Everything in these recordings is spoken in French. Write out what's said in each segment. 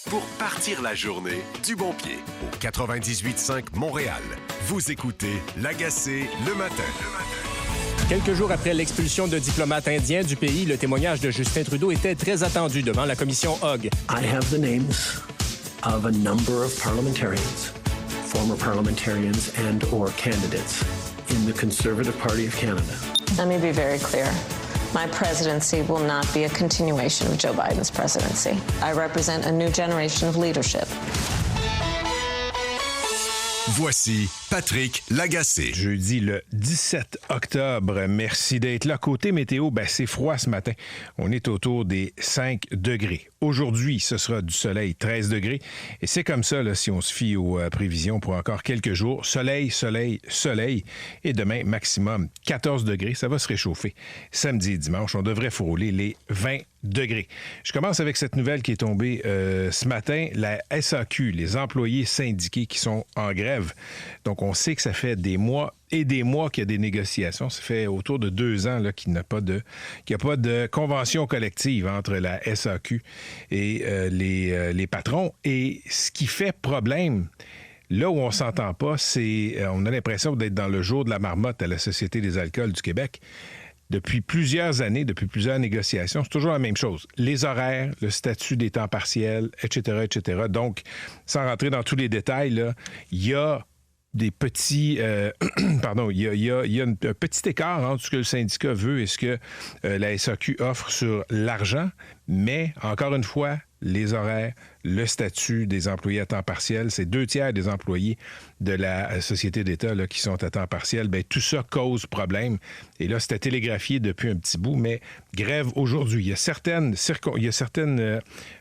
pour partir la journée du bon pied. Au 98.5 Montréal, vous écoutez L'Agacé le matin. Quelques jours après l'expulsion de diplomates indiens du pays, le témoignage de Justin Trudeau était très attendu devant la commission Hogg. I have the names of a number of parliamentarians, former parliamentarians and or candidates in the Conservative Party of Canada. Let me be very clear. My presidency will not be a continuation of Joe Biden's presidency. I represent a new generation of leadership. Voici Patrick Lagacé. Jeudi le 17 octobre. Merci d'être là. Côté météo, c'est froid ce matin. On est autour des 5 degrés. Aujourd'hui, ce sera du soleil, 13 degrés. Et c'est comme ça, là, si on se fie aux prévisions pour encore quelques jours. Soleil, soleil, soleil. Et demain, maximum 14 degrés. Ça va se réchauffer. Samedi et dimanche, on devrait frôler les 20 degrés. Je commence avec cette nouvelle qui est tombée ce matin. La SAQ, les employés syndiqués qui sont en grève. Donc, on sait que ça fait des mois et des mois qu'il y a des négociations. Ça fait autour de 2 ans là, qu'il n'y a pas de convention collective entre la SAQ et les patrons. Et ce qui fait problème, là où on ne s'entend pas, c'est on a l'impression d'être dans le jour de la marmotte à la Société des alcools du Québec. Depuis plusieurs années, depuis plusieurs négociations, c'est toujours la même chose. Les horaires, le statut des temps partiels, etc., etc. Donc, sans rentrer dans tous les détails, là, il y a des petits... il y a un petit écart entre ce que le syndicat veut et ce que la SAQ offre sur l'argent, mais, encore une fois, les horaires, le statut des employés à temps partiel, c'est 2/3 des employés de la Société d'État là, qui sont à temps partiel. Tout ça cause problème. Et là, c'était télégraphié depuis un petit bout, mais grève aujourd'hui. Il y a certaines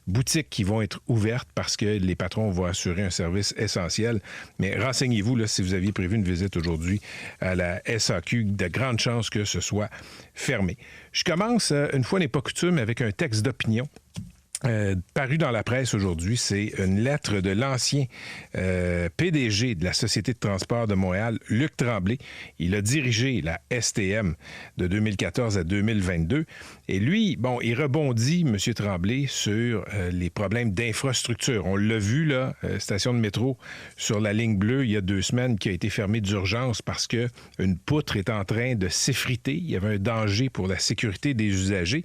boutiques qui vont être ouvertes parce que les patrons vont assurer un service essentiel. Mais renseignez-vous là, si vous aviez prévu une visite aujourd'hui à la SAQ, de grandes chances que ce soit fermé. Je commence, une fois n'est pas coutume, avec un texte d'opinion. Paru dans la presse aujourd'hui, c'est une lettre de l'ancien PDG de la Société de transport de Montréal, Luc Tremblay. Il a dirigé la STM de 2014 à 2022. Et lui, il rebondit, M. Tremblay, sur les problèmes d'infrastructure. On l'a vu, là, station de métro sur la ligne bleue, il y a 2 semaines, qui a été fermée d'urgence parce qu'une poutre est en train de s'effriter. Il y avait un danger pour la sécurité des usagers.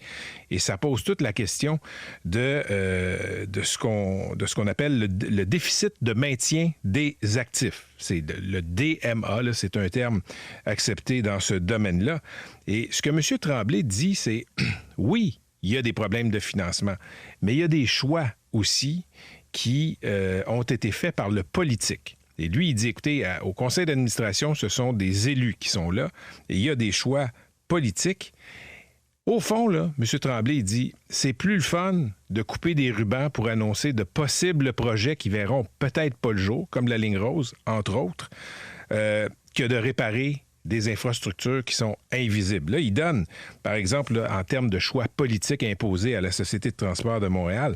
Et ça pose toute la question de ce qu'on appelle le déficit de maintien des actifs. C'est le DMA, là, c'est un terme accepté dans ce domaine-là. Et ce que M. Tremblay dit, c'est oui, il y a des problèmes de financement, mais il y a des choix aussi qui ont été faits par le politique. Et lui, il dit, écoutez, au conseil d'administration, ce sont des élus qui sont là, et il y a des choix politiques. Au fond, là, M. Tremblay dit « C'est plus le fun de couper des rubans pour annoncer de possibles projets qui verront peut-être pas le jour, comme la ligne rose, entre autres, que de réparer des infrastructures qui sont invisibles. » Là, il donne, par exemple, là, en termes de choix politiques imposés à la Société de transport de Montréal,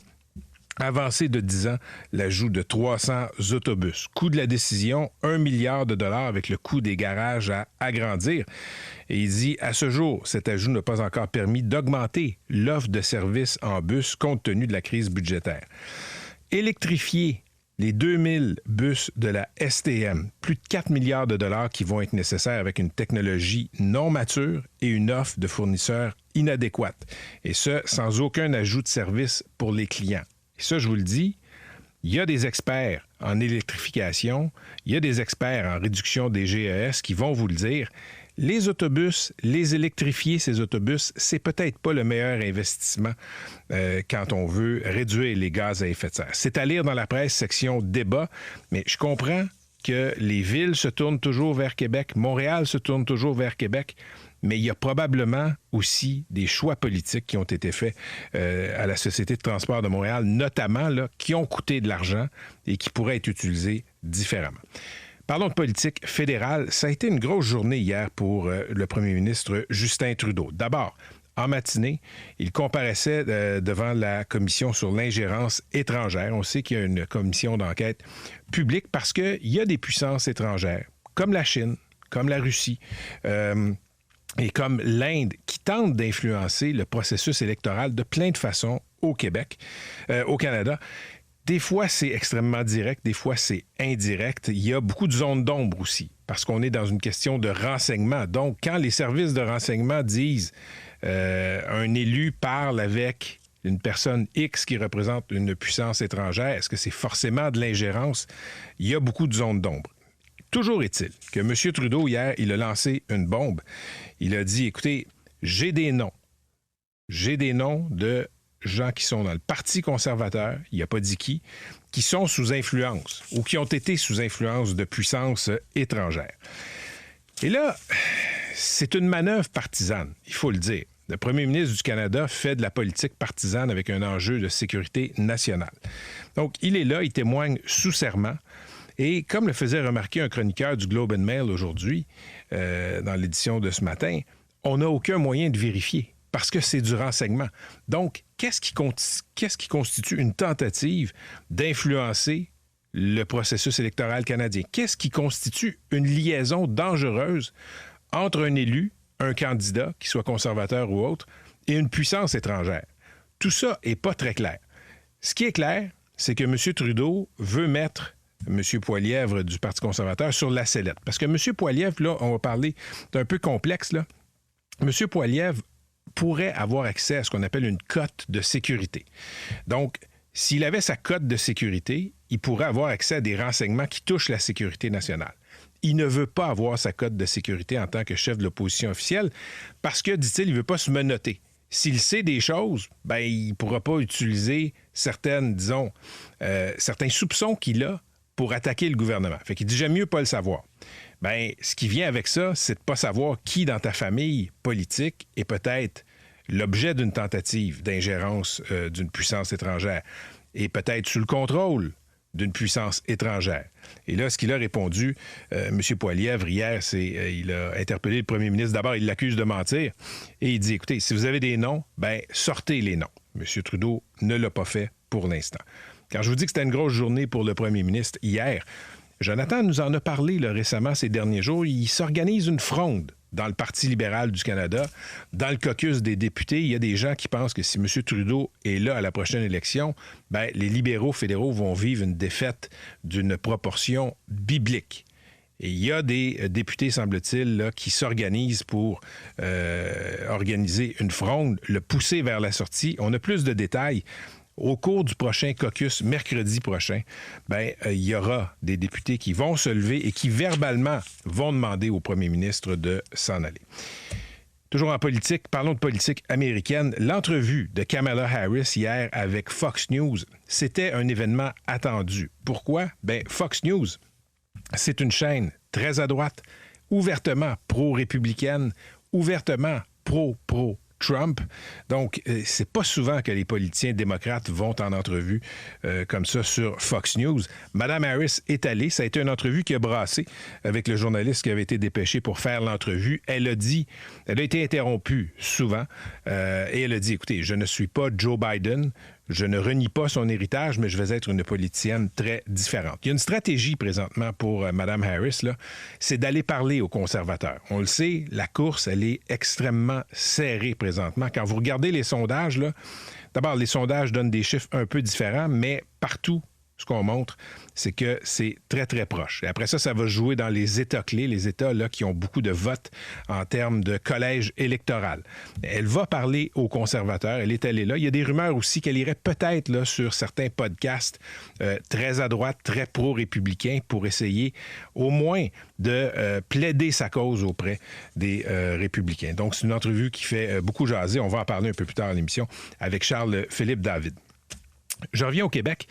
avancé de 10 ans, l'ajout de 300 autobus. Coût de la décision, 1 milliard de dollars avec le coût des garages à agrandir. Et il dit, à ce jour, cet ajout n'a pas encore permis d'augmenter l'offre de services en bus compte tenu de la crise budgétaire. Électrifier les 2000 bus de la STM, plus de 4 milliards de dollars qui vont être nécessaires avec une technologie non mature et une offre de fournisseurs inadéquate. Et ce, sans aucun ajout de service pour les clients. Et ça, je vous le dis, il y a des experts en électrification, il y a des experts en réduction des GES qui vont vous le dire. Les autobus, les électrifier, ces autobus, c'est peut-être pas le meilleur investissement quand on veut réduire les gaz à effet de serre. C'est à lire dans la presse, section débat, mais je comprends que les villes se tournent toujours vers Québec, Montréal se tourne toujours vers Québec, mais il y a probablement aussi des choix politiques qui ont été faits à la Société de transport de Montréal, notamment là, qui ont coûté de l'argent et qui pourraient être utilisés différemment. Parlons de politique fédérale. Ça a été une grosse journée hier pour le premier ministre Justin Trudeau. D'abord, en matinée, il comparaissait devant la commission sur l'ingérence étrangère. On sait qu'il y a une commission d'enquête publique parce qu'il y a des puissances étrangères, comme la Chine, comme la Russie, et comme l'Inde, qui tentent d'influencer le processus électoral de plein de façons au Québec, au Canada. Des fois, c'est extrêmement direct, des fois, c'est indirect. Il y a beaucoup de zones d'ombre aussi, parce qu'on est dans une question de renseignement. Donc, quand les services de renseignement disent un élu parle avec une personne X qui représente une puissance étrangère, est-ce que c'est forcément de l'ingérence? Il y a beaucoup de zones d'ombre. Toujours est-il que M. Trudeau, hier, il a lancé une bombe. Il a dit, écoutez, j'ai des noms. J'ai des noms de gens qui sont dans le Parti conservateur, il n'a pas dit qui sont sous influence ou qui ont été sous influence de puissances étrangères. Et là, c'est une manœuvre partisane, il faut le dire. Le premier ministre du Canada fait de la politique partisane avec un enjeu de sécurité nationale. Donc, il est là, il témoigne sous serment. Et comme le faisait remarquer un chroniqueur du Globe and Mail aujourd'hui, dans l'édition de ce matin, on n'a aucun moyen de vérifier parce que c'est du renseignement. Donc, qu'est-ce qui constitue une tentative d'influencer le processus électoral canadien? Qu'est-ce qui constitue une liaison dangereuse entre un élu, un candidat, qu'il soit conservateur ou autre, et une puissance étrangère? Tout ça n'est pas très clair. Ce qui est clair, c'est que M. Trudeau veut mettre M. Poilievre du Parti conservateur sur la sellette. Parce que M. Poilievre, là, on va parler d'un peu complexe, là. M. Poilievre pourrait avoir accès à ce qu'on appelle une cote de sécurité. Donc, s'il avait sa cote de sécurité, il pourrait avoir accès à des renseignements qui touchent la sécurité nationale. Il ne veut pas avoir sa cote de sécurité en tant que chef de l'opposition officielle parce que, dit-il, il ne veut pas se menotter. S'il sait des choses, ben il ne pourra pas utiliser certains soupçons qu'il a pour attaquer le gouvernement. Fait qu'il dit « j'aime mieux pas le savoir ». Bien, ce qui vient avec ça, c'est de ne pas savoir qui dans ta famille politique est peut-être l'objet d'une tentative d'ingérence d'une puissance étrangère et peut-être sous le contrôle d'une puissance étrangère. Et là, ce qu'il a répondu, M. Poilievre, hier, il a interpellé le premier ministre. D'abord, il l'accuse de mentir et il dit, écoutez, si vous avez des noms, bien, sortez les noms. M. Trudeau ne l'a pas fait pour l'instant. Quand je vous dis que c'était une grosse journée pour le premier ministre hier, Jonathan nous en a parlé là, récemment ces derniers jours. Il s'organise une fronde dans le Parti libéral du Canada. Dans le caucus des députés, il y a des gens qui pensent que si M. Trudeau est là à la prochaine élection, bien, les libéraux fédéraux vont vivre une défaite d'une proportion biblique. Et il y a des députés, semble-t-il, là, qui s'organisent pour organiser une fronde, le pousser vers la sortie. On a plus de détails. Au cours du prochain caucus, mercredi prochain, bien, il y aura des députés qui vont se lever et qui, verbalement, vont demander au premier ministre de s'en aller. Toujours en politique, parlons de politique américaine. L'entrevue de Kamala Harris hier avec Fox News, c'était un événement attendu. Pourquoi? Bien, Fox News, c'est une chaîne très à droite, ouvertement pro-républicaine, ouvertement pro-Trump. Donc, c'est pas souvent que les politiciens démocrates vont en entrevue comme ça sur Fox News. Madame Harris est allée. Ça a été une entrevue qui a brassé avec le journaliste qui avait été dépêché pour faire l'entrevue. Elle a été interrompue souvent et elle a dit, écoutez, je ne suis pas Joe Biden. Je ne renie pas son héritage, mais je vais être une politicienne très différente. Il y a une stratégie présentement pour Mme Harris, là, c'est d'aller parler aux conservateurs. On le sait, la course, elle est extrêmement serrée présentement. Quand vous regardez les sondages, là, d'abord, les sondages donnent des chiffres un peu différents, mais partout, ce qu'on montre, c'est que c'est très, très proche. Et après ça, ça va jouer dans les États clés, les États là, qui ont beaucoup de votes en termes de collège électoral. Elle va parler aux conservateurs, elle est allée là. Il y a des rumeurs aussi qu'elle irait peut-être là, sur certains podcasts très à droite, très pro-républicains, pour essayer au moins de plaider sa cause auprès des républicains. Donc, c'est une entrevue qui fait beaucoup jaser. On va en parler un peu plus tard à l'émission avec Charles-Philippe David. Je reviens au Québec.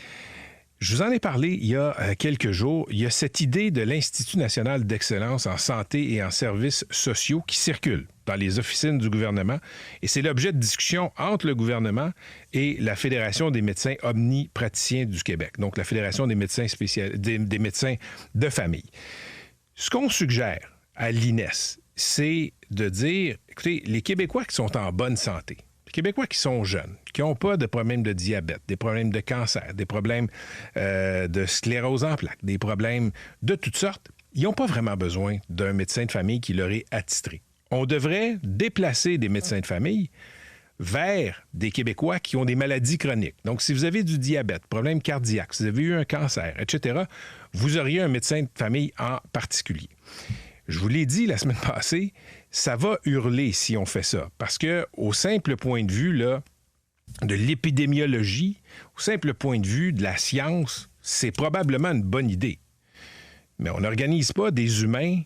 Je vous en ai parlé il y a quelques jours. Il y a cette idée de l'Institut national d'excellence en santé et en services sociaux qui circule dans les officines du gouvernement. Et c'est l'objet de discussions entre le gouvernement et la Fédération des médecins omnipraticiens du Québec, donc la Fédération des médecins des médecins de famille. Ce qu'on suggère à l'INES, c'est de dire, écoutez, les Québécois qui sont en bonne santé, les Québécois qui sont jeunes, qui n'ont pas de problèmes de diabète, des problèmes de cancer, des problèmes de sclérose en plaques, des problèmes de toutes sortes, ils n'ont pas vraiment besoin d'un médecin de famille qui leur est attitré. On devrait déplacer des médecins de famille vers des Québécois qui ont des maladies chroniques. Donc, si vous avez du diabète, problème cardiaque, si vous avez eu un cancer, etc., vous auriez un médecin de famille en particulier. Je vous l'ai dit la semaine passée, ça va hurler si on fait ça. Parce que, au simple point de vue là, de l'épidémiologie, au simple point de vue de la science, c'est probablement une bonne idée. Mais on n'organise pas des humains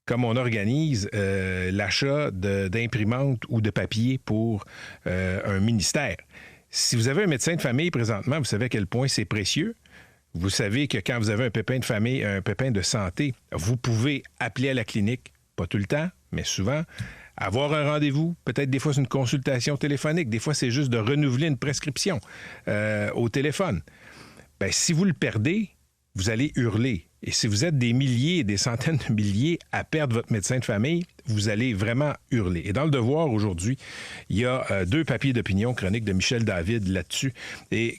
comme on organise l'achat d'imprimantes ou de papier pour un ministère. Si vous avez un médecin de famille présentement, vous savez à quel point c'est précieux. Vous savez que quand vous avez un pépin de famille, un pépin de santé, vous pouvez appeler à la clinique, pas tout le temps, mais souvent, avoir un rendez-vous. Peut-être des fois c'est une consultation téléphonique, des fois c'est juste de renouveler une prescription au téléphone. Bien, si vous le perdez, vous allez hurler. Et si vous êtes des milliers et des centaines de milliers à perdre votre médecin de famille, vous allez vraiment hurler. Et dans Le Devoir, aujourd'hui, il y a 2 papiers d'opinion, chronique de Michel David là-dessus, et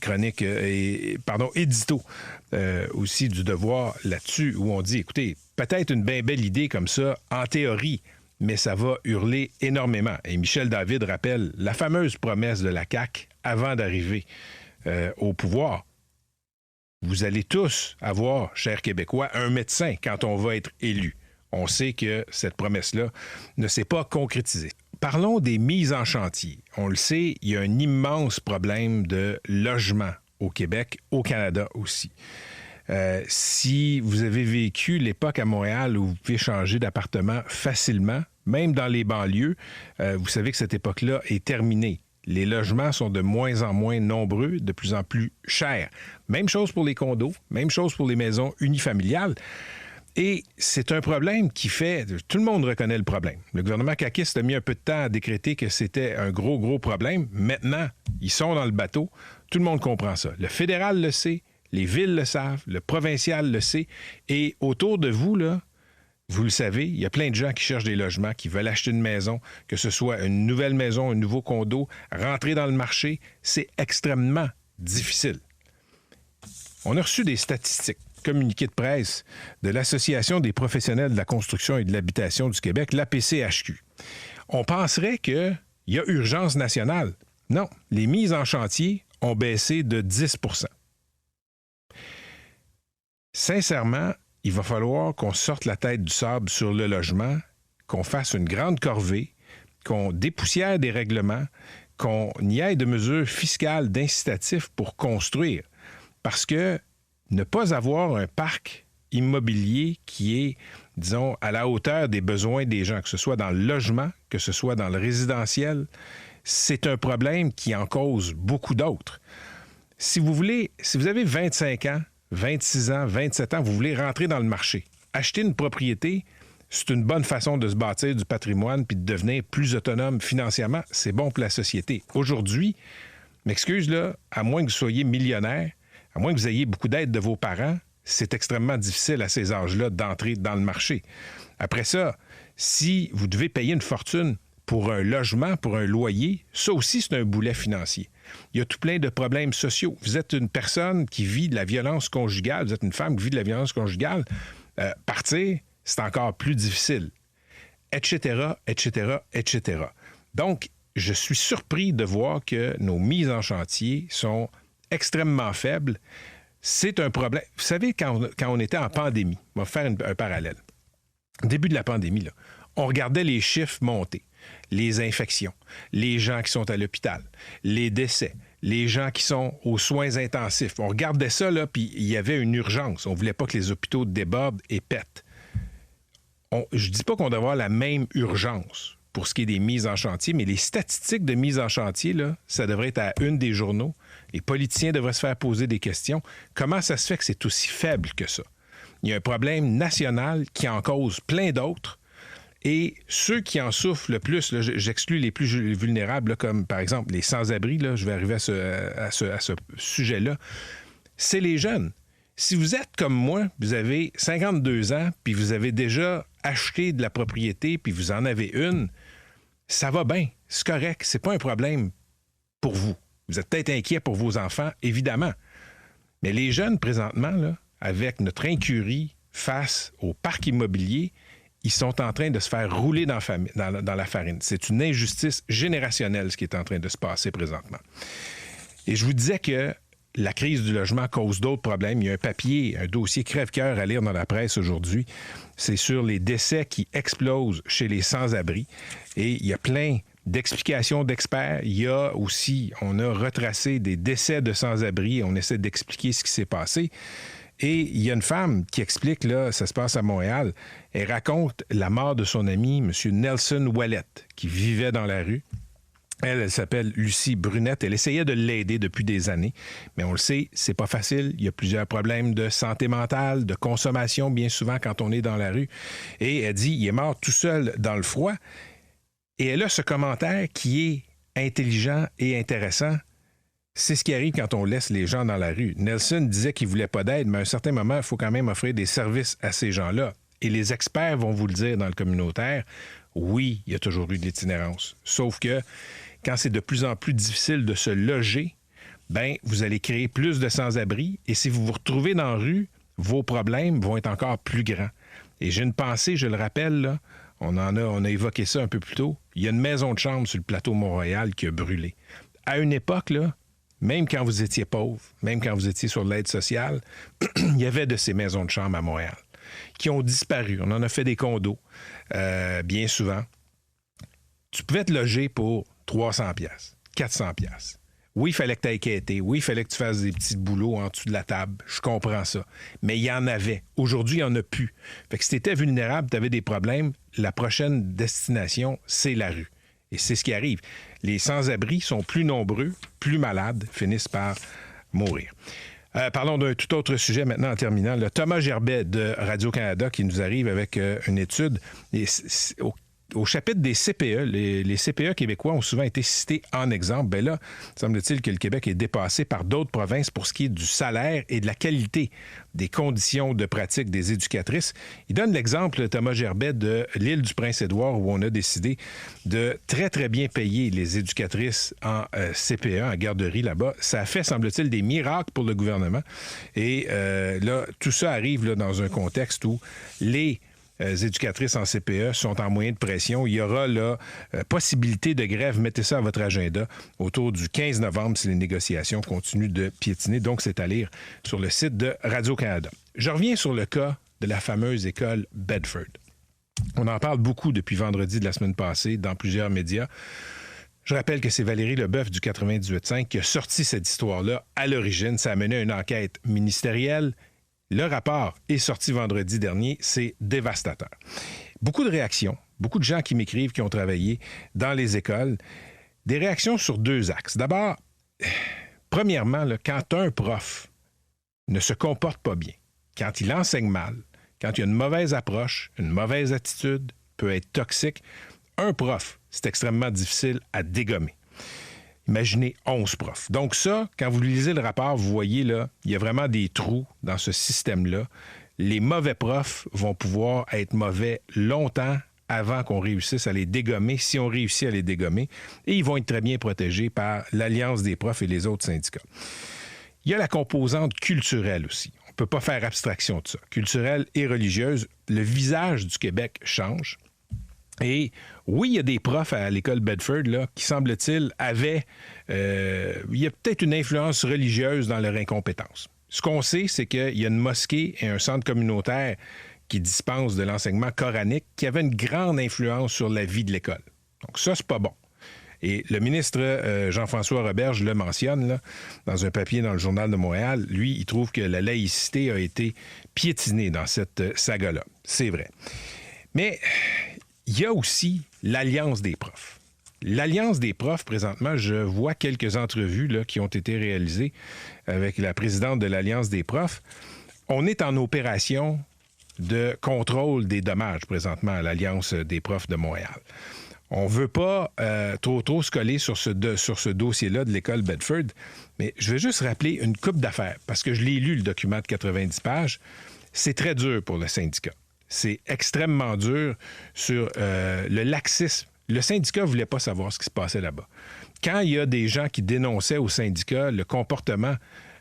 édito aussi du Devoir là-dessus, où on dit, écoutez, peut-être une bien belle idée comme ça, en théorie, mais ça va hurler énormément. Et Michel David rappelle la fameuse promesse de la CAQ avant d'arriver au pouvoir. Vous allez tous avoir, chers Québécois, un médecin quand on va être élu. On sait que cette promesse-là ne s'est pas concrétisée. Parlons des mises en chantier. On le sait, il y a un immense problème de logement au Québec, au Canada aussi. Si vous avez vécu l'époque à Montréal où vous pouvez changer d'appartement facilement, même dans les banlieues, vous savez que cette époque-là est terminée. Les logements sont de moins en moins nombreux, de plus en plus chers. Même chose pour les condos, même chose pour les maisons unifamiliales. Et c'est un problème qui fait... Tout le monde reconnaît le problème. Le gouvernement caquiste a mis un peu de temps à décréter que c'était un gros problème. Maintenant, ils sont dans le bateau. Tout le monde comprend ça. Le fédéral le sait, les villes le savent, le provincial le sait. Et autour de vous, là, vous le savez, il y a plein de gens qui cherchent des logements, qui veulent acheter une maison, que ce soit une nouvelle maison, un nouveau condo, rentrer dans le marché, c'est extrêmement difficile. On a reçu des statistiques, communiqué de presse de l'Association des professionnels de la construction et de l'habitation du Québec, l'APCHQ. On penserait qu'il y a urgence nationale. Non, les mises en chantier ont baissé de 10 %. Sincèrement, il va falloir qu'on sorte la tête du sable sur le logement, qu'on fasse une grande corvée, qu'on dépoussière des règlements, qu'on y ait de mesures fiscales, d'incitatifs pour construire. Parce que ne pas avoir un parc immobilier qui est, disons, à la hauteur des besoins des gens, que ce soit dans le logement, que ce soit dans le résidentiel, c'est un problème qui en cause beaucoup d'autres. Si vous avez 25 ans, 26 ans, 27 ans, vous voulez rentrer dans le marché. Acheter une propriété, c'est une bonne façon de se bâtir du patrimoine puis de devenir plus autonome financièrement. C'est bon pour la société. Aujourd'hui, m'excuse là, à moins que vous soyez millionnaire, à moins que vous ayez beaucoup d'aide de vos parents, c'est extrêmement difficile à ces âges-là d'entrer dans le marché. Après ça, si vous devez payer une fortune pour un logement, pour un loyer, ça aussi, c'est un boulet financier. Il y a tout plein de problèmes sociaux. Vous êtes une personne qui vit de la violence conjugale, vous êtes une femme qui vit de la violence conjugale, partir, c'est encore plus difficile, etc., etc., etc. Donc, je suis surpris de voir que nos mises en chantier sont extrêmement faibles. C'est un problème. Vous savez, quand on était en pandémie, on va faire un parallèle. Au début de la pandémie, là, on regardait les chiffres monter. Les infections, les gens qui sont à l'hôpital, les décès, les gens qui sont aux soins intensifs. On regardait ça, là, puis il y avait une urgence. On ne voulait pas que les hôpitaux débordent et pètent. Je ne dis pas qu'on doit avoir la même urgence pour ce qui est des mises en chantier, mais les statistiques de mise en chantier, là, ça devrait être à une des journaux. Les politiciens devraient se faire poser des questions. Comment ça se fait que c'est aussi faible que ça? Il y a un problème national qui en cause plein d'autres. Et ceux qui en souffrent le plus, là, j'exclus les plus vulnérables, là, comme par exemple les sans-abri, là, je vais arriver à ce sujet-là, c'est les jeunes. Si vous êtes comme moi, vous avez 52 ans, puis vous avez déjà acheté de la propriété, puis vous en avez une, ça va bien, c'est correct, c'est pas un problème pour vous. Vous êtes peut-être inquiet pour vos enfants, évidemment. Mais les jeunes, présentement, là, avec notre incurie face au parc immobilier, ils sont en train de se faire rouler dans la farine. C'est une injustice générationnelle, ce qui est en train de se passer présentement. Et je vous disais que la crise du logement cause d'autres problèmes. Il y a un dossier crève-cœur à lire dans la presse aujourd'hui. C'est sur les décès qui explosent chez les sans-abri. Et il y a plein d'explications d'experts. Il y a aussi, on a retracé des décès de sans-abri. On essaie d'expliquer ce qui s'est passé. Et il y a une femme qui explique, là, ça se passe à Montréal, elle raconte la mort de son ami, M. Nelson Ouellet, qui vivait dans la rue. Elle s'appelle Lucie Brunette. Elle essayait de l'aider depuis des années, mais on le sait, c'est pas facile. Il y a plusieurs problèmes de santé mentale, de consommation, bien souvent, quand on est dans la rue. Et elle dit, il est mort tout seul dans le froid. Et elle a ce commentaire qui est intelligent et intéressant. C'est ce qui arrive quand on laisse les gens dans la rue. Nelson disait qu'il voulait pas d'aide, mais à un certain moment, il faut quand même offrir des services à ces gens-là. Et les experts vont vous le dire dans le communautaire, oui, il y a toujours eu de l'itinérance. Sauf que quand c'est de plus en plus difficile de se loger, bien, vous allez créer plus de sans-abri. Et si vous vous retrouvez dans la rue, vos problèmes vont être encore plus grands. Et j'ai une pensée, je le rappelle, là, on a évoqué ça un peu plus tôt. Il y a une maison de chambre sur le plateau Mont-Royal qui a brûlé. À une époque, là, même quand vous étiez pauvre, même quand vous étiez sur l'aide sociale, il y avait de ces maisons de chambre à Montréal qui ont disparu. On en a fait des condos, bien souvent. Tu pouvais te loger pour 300$, 400$. Oui, il fallait que tu ailles quêter. Oui, il fallait que tu fasses des petits boulots en dessous de la table. Je comprends ça. Mais il y en avait. Aujourd'hui, il n'y en a plus. Fait que si tu étais vulnérable, tu avais des problèmes, la prochaine destination, c'est la rue. Et c'est ce qui arrive. Les sans-abri sont plus nombreux, plus malades, finissent par mourir. Parlons d'un tout autre sujet maintenant en terminant. Le Thomas Gerbet de Radio-Canada qui nous arrive avec une étude au chapitre des CPE. Les CPE québécois ont souvent été cités en exemple. Bien là, semble-t-il que le Québec est dépassé par d'autres provinces pour ce qui est du salaire et de la qualité des conditions de pratique des éducatrices. Il donne l'exemple, Thomas Gerbet, de l'île du Prince-Édouard où on a décidé de très, très bien payer les éducatrices en CPE, en garderie là-bas. Ça a fait, semble-t-il, des miracles pour le gouvernement. Et là, tout ça arrive là, dans un contexte où les éducatrices en CPE sont en moyen de pression. Il y aura là possibilité de grève. Mettez ça à votre agenda autour du 15 novembre si les négociations continuent de piétiner. Donc, c'est à lire sur le site de Radio-Canada. Je reviens sur le cas de la fameuse école Bedford. On en parle beaucoup depuis vendredi de la semaine passée dans plusieurs médias. Je rappelle que c'est Valérie Leboeuf du 98.5 qui a sorti cette histoire-là à l'origine. Ça a mené à une enquête ministérielle. Le rapport est sorti vendredi dernier. C'est dévastateur. Beaucoup de réactions, beaucoup de gens qui m'écrivent, qui ont travaillé dans les écoles. Des réactions sur deux axes. D'abord, premièrement, là, quand un prof ne se comporte pas bien, quand il enseigne mal, quand il y a une mauvaise approche, une mauvaise attitude, peut être toxique, un prof, c'est extrêmement difficile à dégommer. Imaginez 11 profs. Donc ça, quand vous lisez le rapport, vous voyez là, il y a vraiment des trous dans ce système-là. Les mauvais profs vont pouvoir être mauvais longtemps avant qu'on réussisse à les dégommer, si on réussit à les dégommer. Et ils vont être très bien protégés par l'Alliance des profs et les autres syndicats. Il y a la composante culturelle aussi. On ne peut pas faire abstraction de ça. Culturelle et religieuse, le visage du Québec change. Et oui, il y a des profs à l'école Bedford là, qui, semble-t-il, avaient... il y a peut-être une influence religieuse dans leur incompétence. Ce qu'on sait, c'est qu'il y a une mosquée et un centre communautaire qui dispensent de l'enseignement coranique qui avait une grande influence sur la vie de l'école. Donc ça, c'est pas bon. Et le ministre Jean-François Roberge le mentionne là, dans un papier dans le Journal de Montréal. Lui, il trouve que la laïcité a été piétinée dans cette saga-là. C'est vrai. Mais... il y a aussi l'Alliance des profs. L'Alliance des profs, présentement, je vois quelques entrevues là, qui ont été réalisées avec la présidente de l'Alliance des profs. On est en opération de contrôle des dommages présentement à l'Alliance des profs de Montréal. On ne veut pas trop se coller sur ce dossier-là de l'école Bedford, mais je vais juste rappeler une couple d'affaires, parce que je l'ai lu, le document de 90 pages. C'est très dur pour le syndicat. C'est extrêmement dur sur le laxisme. Le syndicat ne voulait pas savoir ce qui se passait là-bas. Quand il y a des gens qui dénonçaient au syndicat le comportement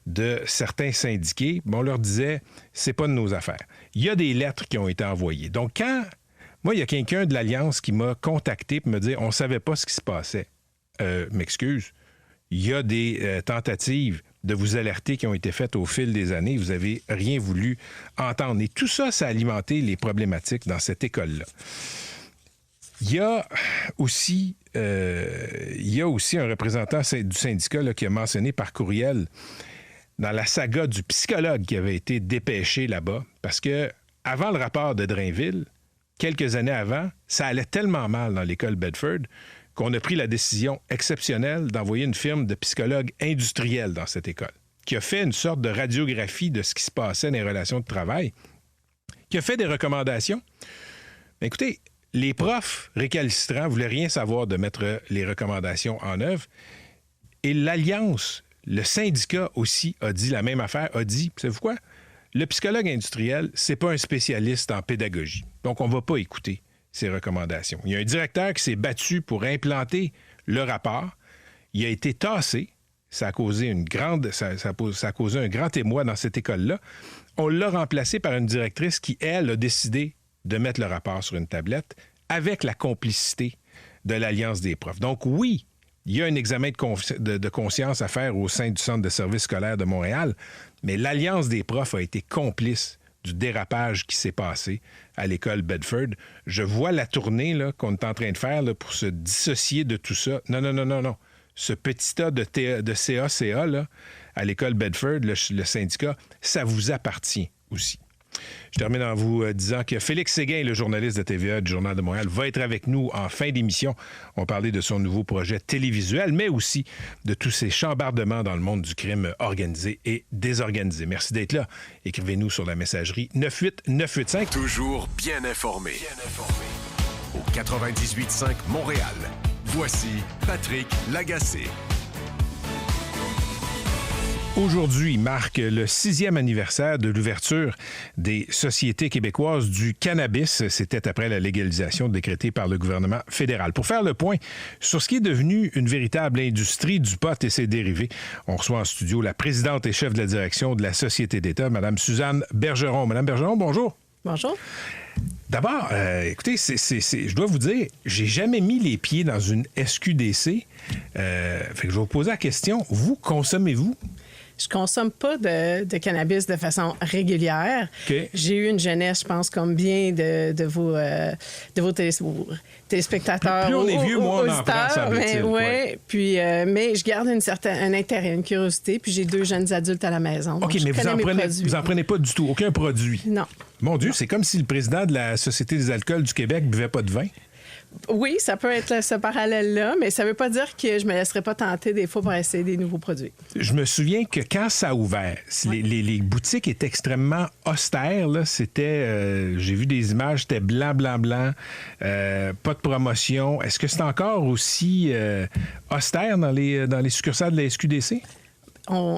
de certains syndiqués, on leur disait « c'est pas de nos affaires ». Il y a des lettres qui ont été envoyées. Donc, quand Moi, il y a quelqu'un de l'Alliance qui m'a contacté pour me dire on ne savait pas ce qui se passait. M'excuse. Il y a des tentatives de vous alerter qui ont été faites au fil des années. Vous n'avez rien voulu entendre. Et tout ça, ça a alimenté les problématiques dans cette école-là. Il y a aussi un représentant du syndicat là, qui a mentionné par courriel dans la saga du psychologue qui avait été dépêché là-bas, parce que avant le rapport de Drainville, quelques années avant, ça allait tellement mal dans l'école Bedford qu'on a pris la décision exceptionnelle d'envoyer une firme de psychologues industriels dans cette école, qui a fait une sorte de radiographie de ce qui se passait dans les relations de travail, qui a fait des recommandations. Mais écoutez, les profs récalcitrants ne voulaient rien savoir de mettre les recommandations en œuvre. Et l'Alliance, le syndicat aussi, a dit la même affaire, a dit, savez-vous quoi? Le psychologue industriel, c'est pas un spécialiste en pédagogie. Donc, on ne va pas écouter ses recommandations. Il y a un directeur qui s'est battu pour implanter le rapport. Il a été tassé. Ça a causé ça a causé un grand émoi dans cette école-là. On l'a remplacé par une directrice qui, elle, a décidé de mettre le rapport sur une tablette avec la complicité de l'Alliance des profs. Donc, oui, il y a un examen de conscience à faire au sein du Centre de services scolaires de Montréal, mais l'Alliance des profs a été complice du dérapage qui s'est passé à l'école Bedford. Je vois la tournée là, qu'on est en train de faire là, pour se dissocier de tout ça. Non. Ce petit tas de CA là, à l'école Bedford, le syndicat, ça vous appartient aussi. Je termine en vous disant que Félix Séguin, le journaliste de TVA du Journal de Montréal, va être avec nous en fin d'émission. On va parler de son nouveau projet télévisuel, mais aussi de tous ces chambardements dans le monde du crime organisé et désorganisé. Merci d'être là. Écrivez-nous sur la messagerie 98985. Toujours bien informé. Au 98.5 Montréal. Voici Patrick Lagacé. Aujourd'hui marque le 6e anniversaire de l'ouverture des sociétés québécoises du cannabis. C'était après la légalisation décrétée par le gouvernement fédéral. Pour faire le point sur ce qui est devenu une véritable industrie du pot et ses dérivés, on reçoit en studio la présidente et chef de la direction de la Société d'État, Mme Suzanne Bergeron. Mme Bergeron, bonjour. Bonjour. D'abord, écoutez, je dois vous dire, j'ai jamais mis les pieds dans une SQDC. Fait que je vais vous poser la question. Vous, consommez-vous? Je consomme pas de cannabis de façon régulière. Okay. J'ai eu une jeunesse, je pense, comme bien de vos téléspectateurs. Plus on est vieux, moins on en prend, semble-t-il. Ouais. Puis, mais je garde un intérêt, une curiosité. Puis j'ai 2 jeunes adultes à la maison. OK, mais vous en prenez pas du tout, aucun produit? Non. Mon Dieu, c'est comme si le président de la Société des alcools du Québec buvait pas de vin. Oui, ça peut être ce parallèle-là, mais ça ne veut pas dire que je me laisserai pas tenter des fois pour essayer des nouveaux produits. Je me souviens que quand ça a ouvert, les boutiques étaient extrêmement austères. Là. C'était, j'ai vu des images, c'était blanc, pas de promotion. Est-ce que c'est encore aussi austère dans les succursales de la SQDC?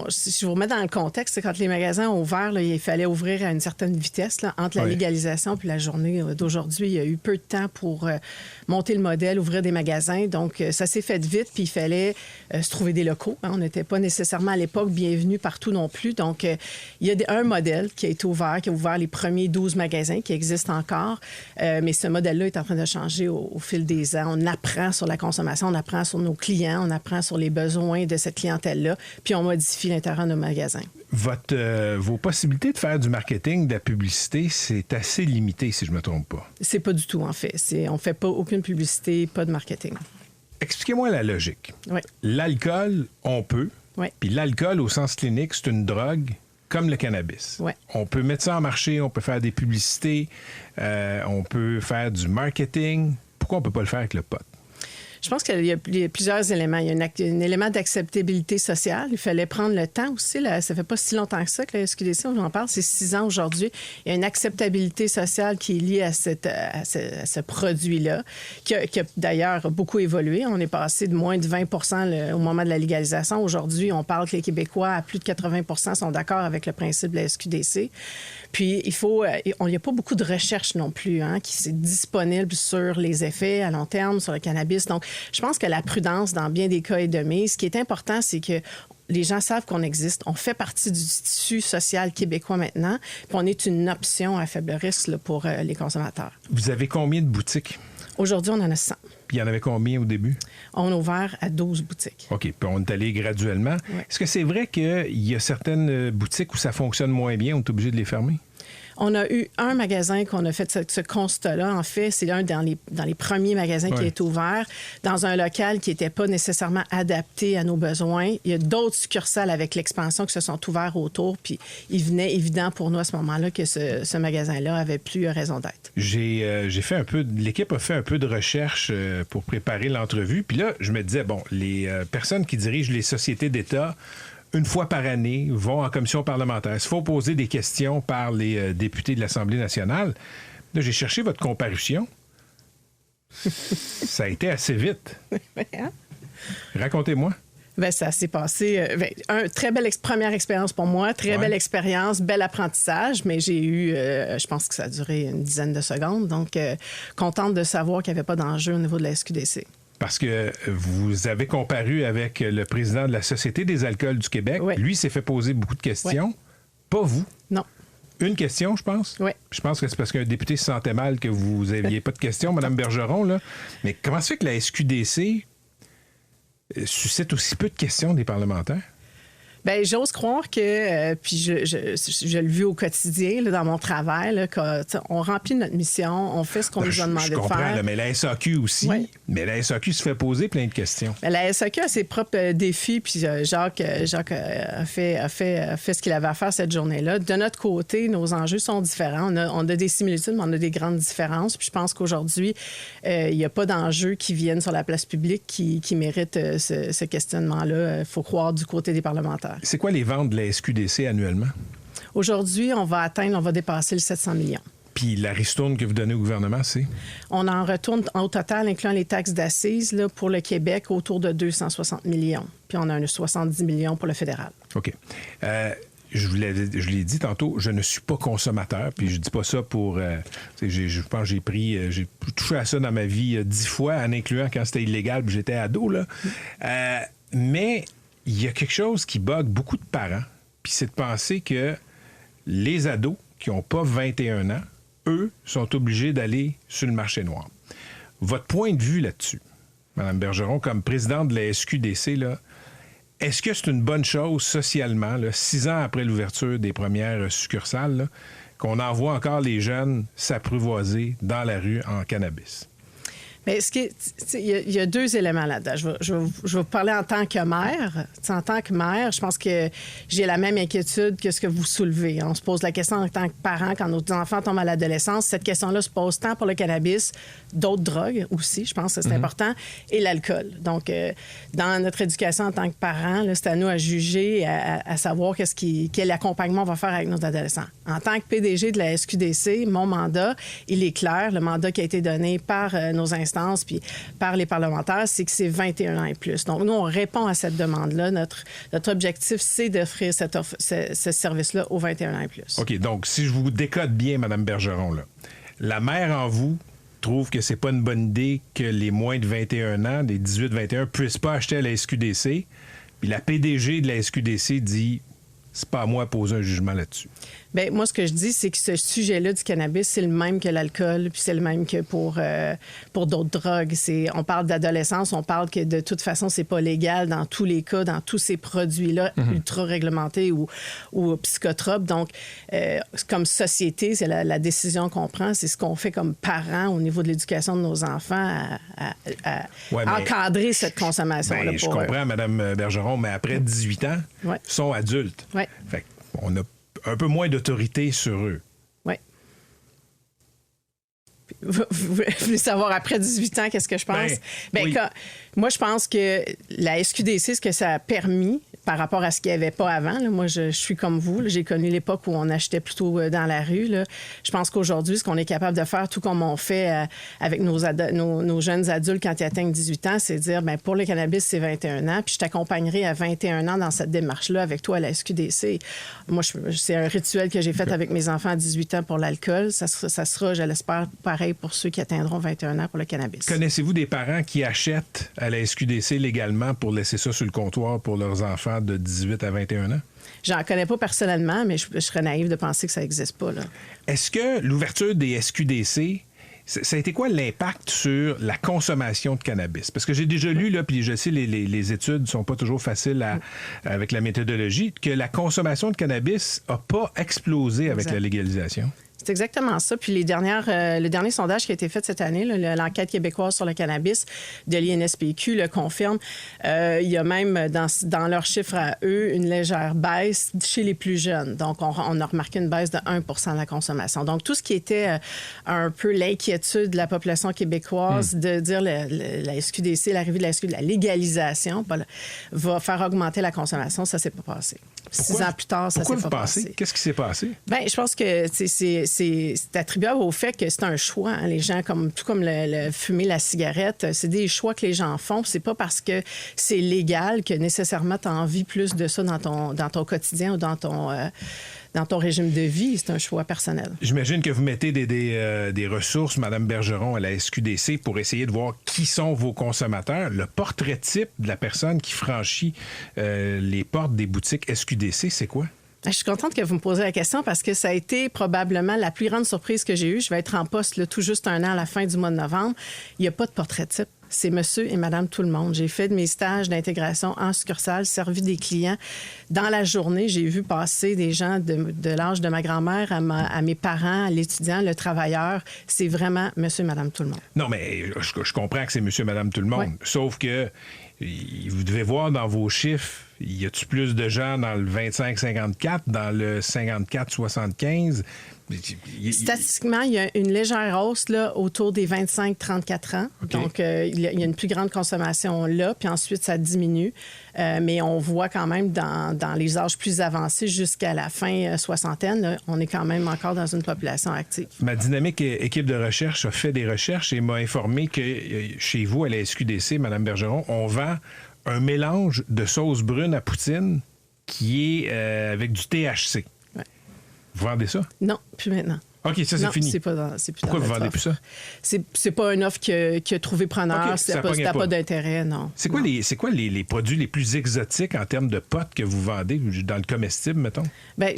Si je vous remets dans le contexte, c'est quand les magasins ont ouvert, là, il fallait ouvrir à une certaine vitesse. Là, entre la légalisation puis la journée d'aujourd'hui, il y a eu peu de temps pour monter le modèle, ouvrir des magasins. Donc, ça s'est fait vite, puis il fallait se trouver des locaux. Hein. On n'était pas nécessairement à l'époque bienvenus partout non plus. Donc, il y a un modèle qui a été ouvert, qui a ouvert les premiers 12 magasins qui existent encore. Mais ce modèle-là est en train de changer au fil des ans. On apprend sur la consommation, on apprend sur nos clients, on apprend sur les besoins de cette clientèle-là, puis on modifie l'intérieur de nos magasins. Vos possibilités de faire du marketing, de la publicité, c'est assez limité, si je ne me trompe pas. C'est pas du tout, en fait. On ne fait pas aucune publicité, pas de marketing. Expliquez-moi la logique. Oui. L'alcool, on peut. Oui. Puis l'alcool, au sens clinique, c'est une drogue comme le cannabis. Oui. On peut mettre ça en marché, on peut faire des publicités, on peut faire du marketing. Pourquoi on ne peut pas le faire avec le pot? Je pense qu'il y a plusieurs éléments. Il y a un élément d'acceptabilité sociale. Il fallait prendre le temps aussi. Là, ça fait pas si longtemps que ça que la SQDC, on en parle, c'est 6 ans aujourd'hui. Il y a une acceptabilité sociale qui est liée à ce produit-là, qui a d'ailleurs beaucoup évolué. On est passé de moins de 20 au moment de la légalisation. Aujourd'hui, on parle que les Québécois, à plus de 80 sont d'accord avec le principe de la SQDC. Puis, il n'y a pas beaucoup de recherche non plus qui est disponible sur les effets à long terme, sur le cannabis. Donc, je pense que la prudence, dans bien des cas, est de mise. Ce qui est important, c'est que les gens savent qu'on existe. On fait partie du tissu social québécois maintenant. Puis on est une option à faible risque là, pour les consommateurs. Vous avez combien de boutiques? Aujourd'hui, on en a 100. Puis il y en avait combien au début? On a ouvert à 12 boutiques. OK. Puis on est allé graduellement. Oui. Est-ce que c'est vrai qu'il y a certaines boutiques où ça fonctionne moins bien, on est obligé de les fermer? On a eu un magasin qu'on a fait ce constat-là. En fait, c'est l'un dans les premiers magasins qui a été ouvert dans un local qui n'était pas nécessairement adapté à nos besoins. Il y a d'autres succursales avec l'expansion qui se sont ouverts autour. Puis il venait évident pour nous à ce moment-là que ce magasin-là avait plus raison d'être. J'ai fait un peu... L'équipe a fait un peu de recherche pour préparer l'entrevue. Puis là, je me disais, bon, les personnes qui dirigent les sociétés d'État... une fois par année, vont en commission parlementaire. Il faut poser des questions par les députés de l'Assemblée nationale. Là, j'ai cherché votre comparution. Ça a été assez vite. Racontez-moi. Bien, ça s'est passé... très belle première expérience pour moi, très belle expérience, bel apprentissage, mais j'ai eu, je pense que ça a duré une dizaine de secondes, donc contente de savoir qu'il n'y avait pas d'enjeu au niveau de la SQDC. Parce que vous avez comparu avec le président de la Société des alcools du Québec. Oui. Lui s'est fait poser beaucoup de questions. Oui. Pas vous. Non. Une question, je pense. Oui. Je pense que c'est parce qu'un député se sentait mal que vous n'aviez pas de questions, Mme Bergeron. Là. Mais comment se fait que la SQDC suscite aussi peu de questions des parlementaires? Bien, j'ose croire que, puis je le vis au quotidien, là, dans mon travail, là, on remplit notre mission, on fait ce qu'on nous a demandé de faire. Je comprends, là, mais la SAQ aussi. Oui. Mais la SAQ se fait poser plein de questions. Bien, la SAQ a ses propres défis, puis Jacques a fait ce qu'il avait à faire cette journée-là. De notre côté, nos enjeux sont différents. On a des similitudes, mais on a des grandes différences. Puis je pense qu'aujourd'hui, il n'y a pas d'enjeux qui viennent sur la place publique qui méritent ce questionnement-là. Il faut croire du côté des parlementaires. C'est quoi les ventes de la SQDC annuellement? Aujourd'hui, on va dépasser le 700 millions. Puis la ristourne que vous donnez au gouvernement, c'est? On en retourne au total, incluant les taxes d'assises, là, pour le Québec, autour de 260 millions. Puis on a un 70 millions pour le fédéral. OK. Je l'ai dit tantôt, je ne suis pas consommateur, puis je dis pas ça pour... je pense que j'ai touché à ça dans ma vie 10 fois, en incluant quand c'était illégal, puis j'étais ado, là. Mais... il y a quelque chose qui bug beaucoup de parents, puis c'est de penser que les ados qui n'ont pas 21 ans, eux, sont obligés d'aller sur le marché noir. Votre point de vue là-dessus, Mme Bergeron, comme présidente de la SQDC, là, est-ce que c'est une bonne chose socialement, là, 6 ans après l'ouverture des premières succursales, là, qu'on envoie encore les jeunes s'apprivoiser dans la rue en cannabis? Bien, il y a deux éléments là-dedans. Je vais vous parler en tant que mère. En tant que mère, je pense que j'ai la même inquiétude que ce que vous soulevez. On se pose la question en tant que parent, quand nos enfants tombent à l'adolescence. Cette question-là se pose tant pour le cannabis, d'autres drogues aussi, je pense que c'est important, et l'alcool. Donc, dans notre éducation en tant que parents, là, c'est à nous à juger, à savoir quel accompagnement on va faire avec nos adolescents. En tant que PDG de la SQDC, mon mandat, il est clair. Le mandat qui a été donné par nos instances puis par les parlementaires, c'est que c'est 21 ans et plus. Donc, nous, on répond à cette demande-là. Notre objectif, c'est d'offrir ce service-là aux 21 ans et plus. OK. Donc, si je vous décode bien, Mme Bergeron, là, la mère en vous trouve que c'est pas une bonne idée que les moins de 21 ans, les 18-21, puissent pas acheter à la SQDC. Puis la PDG de la SQDC dit... c'est pas à moi de poser un jugement là-dessus. Bien, moi, ce que je dis, c'est que ce sujet-là du cannabis, c'est le même que l'alcool, puis c'est le même que pour d'autres drogues. On parle d'adolescence, on parle que de toute façon, c'est pas légal dans tous les cas, dans tous ces produits-là ultra réglementés ou psychotropes. Donc, comme société, c'est la décision qu'on prend, c'est ce qu'on fait comme parents au niveau de l'éducation de nos enfants à encadrer cette consommation-là. Je comprends, Mme Bergeron, mais après 18 ans, ils sont adultes. Ouais. Fait qu'on a un peu moins d'autorité sur eux. Oui. Vous voulez savoir, après 18 ans, qu'est-ce que je pense? Oui. Moi, je pense que la SQDC, ce que ça a permis par rapport à ce qu'il n'y avait pas avant, là, moi, je suis comme vous. Là, j'ai connu l'époque où on achetait plutôt dans la rue. Là. Je pense qu'aujourd'hui, ce qu'on est capable de faire, tout comme on fait avec nos jeunes adultes quand ils atteignent 18 ans, c'est de dire, bien, pour le cannabis, c'est 21 ans, puis je t'accompagnerai à 21 ans dans cette démarche-là avec toi à la SQDC. Moi, c'est un rituel que j'ai fait avec mes enfants à 18 ans pour l'alcool. Ça sera, je l'espère, pareil pour ceux qui atteindront 21 ans pour le cannabis. Connaissez-vous des parents qui achètent à la SQDC légalement pour laisser ça sur le comptoir pour leurs enfants de 18 à 21 ans? J'en connais pas personnellement, mais je serais naïve de penser que ça n'existe pas, là. Est-ce que l'ouverture des SQDC, ça a été quoi l'impact sur la consommation de cannabis? Parce que j'ai déjà lu, là, puis je sais, les études ne sont pas toujours faciles avec la méthodologie, que la consommation de cannabis n'a pas explosé avec la légalisation. C'est exactement ça. Puis le dernier sondage qui a été fait cette année, là, l'enquête québécoise sur le cannabis de l'INSPQ le confirme. Il y a même dans leurs chiffres à eux une légère baisse chez les plus jeunes. Donc, on a remarqué une baisse de 1 % de la consommation. Donc, tout ce qui était un peu l'inquiétude de la population québécoise de dire la SQDC, l'arrivée de la légalisation va faire augmenter la consommation, ça ne s'est pas passé. 6 ans plus tard, ça s'est pas passé. Qu'est-ce qui s'est passé? Bien, je pense que c'est attribuable au fait que c'est un choix. Hein. Les gens, tout comme le fumer la cigarette, c'est des choix que les gens font. C'est pas parce que c'est légal que nécessairement tu as envie plus de ça dans ton quotidien ou dans ton régime de vie. C'est un choix personnel. J'imagine que vous mettez des ressources, Mme Bergeron, à la SQDC pour essayer de voir qui sont vos consommateurs. Le portrait type de la personne qui franchit les portes des boutiques SQDC, c'est quoi? Je suis contente que vous me posiez la question parce que ça a été probablement la plus grande surprise que j'ai eue. Je vais être en poste là, tout juste 1 an à la fin du mois de novembre. Il n'y a pas de portrait type. C'est monsieur et madame tout le monde. J'ai fait de mes stages d'intégration en succursale, servi des clients. Dans la journée, j'ai vu passer des gens de l'âge de ma grand-mère à mes parents, à l'étudiant, le travailleur. C'est vraiment monsieur et madame tout le monde. Non, mais je comprends que c'est monsieur et madame tout le monde. Ouais. Sauf que vous devez voir dans vos chiffres, y a-tu plus de gens dans le 25-54, dans le 54-75? Statistiquement, il y a une légère hausse là, autour des 25-34 ans. Okay. Donc, il y a une plus grande consommation là, puis ensuite, ça diminue. Mais on voit quand même dans les âges plus avancés jusqu'à la fin soixantaine, là, on est quand même encore dans une population active. Ma dynamique équipe de recherche a fait des recherches et m'a informé que chez vous, à la SQDC, Mme Bergeron, on vend un mélange de sauce brune à poutine qui est avec du THC. Ouais. Vous vendez ça? Non, plus maintenant. OK, ça, c'est fini. C'est plus Pourquoi vous vendez plus ça? C'est pas une offre qui a trouvé preneur. Okay, ça n'a pas d'intérêt, non. C'est quoi les produits les plus exotiques en termes de potes que vous vendez dans le comestible, mettons? Bien,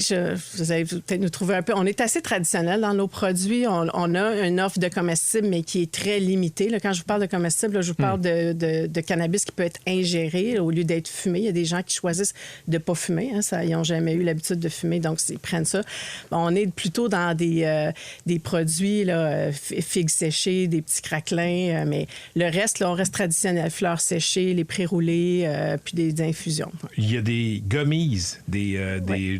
vous allez peut-être nous trouver un peu... On est assez traditionnel dans nos produits. On a une offre de comestible, mais qui est très limitée. Là, quand je vous parle de comestible, là, je vous parle de cannabis qui peut être ingéré là, au lieu d'être fumé. Il y a des gens qui choisissent de ne pas fumer. Hein, ils n'ont jamais eu l'habitude de fumer, donc ils prennent ça. Bon, on est plutôt dans des produits, là, figues séchées, des petits craquelins, mais le reste, là, on reste traditionnel. Fleurs séchées, les pré-roulés, puis des infusions. Il y a des gummies, des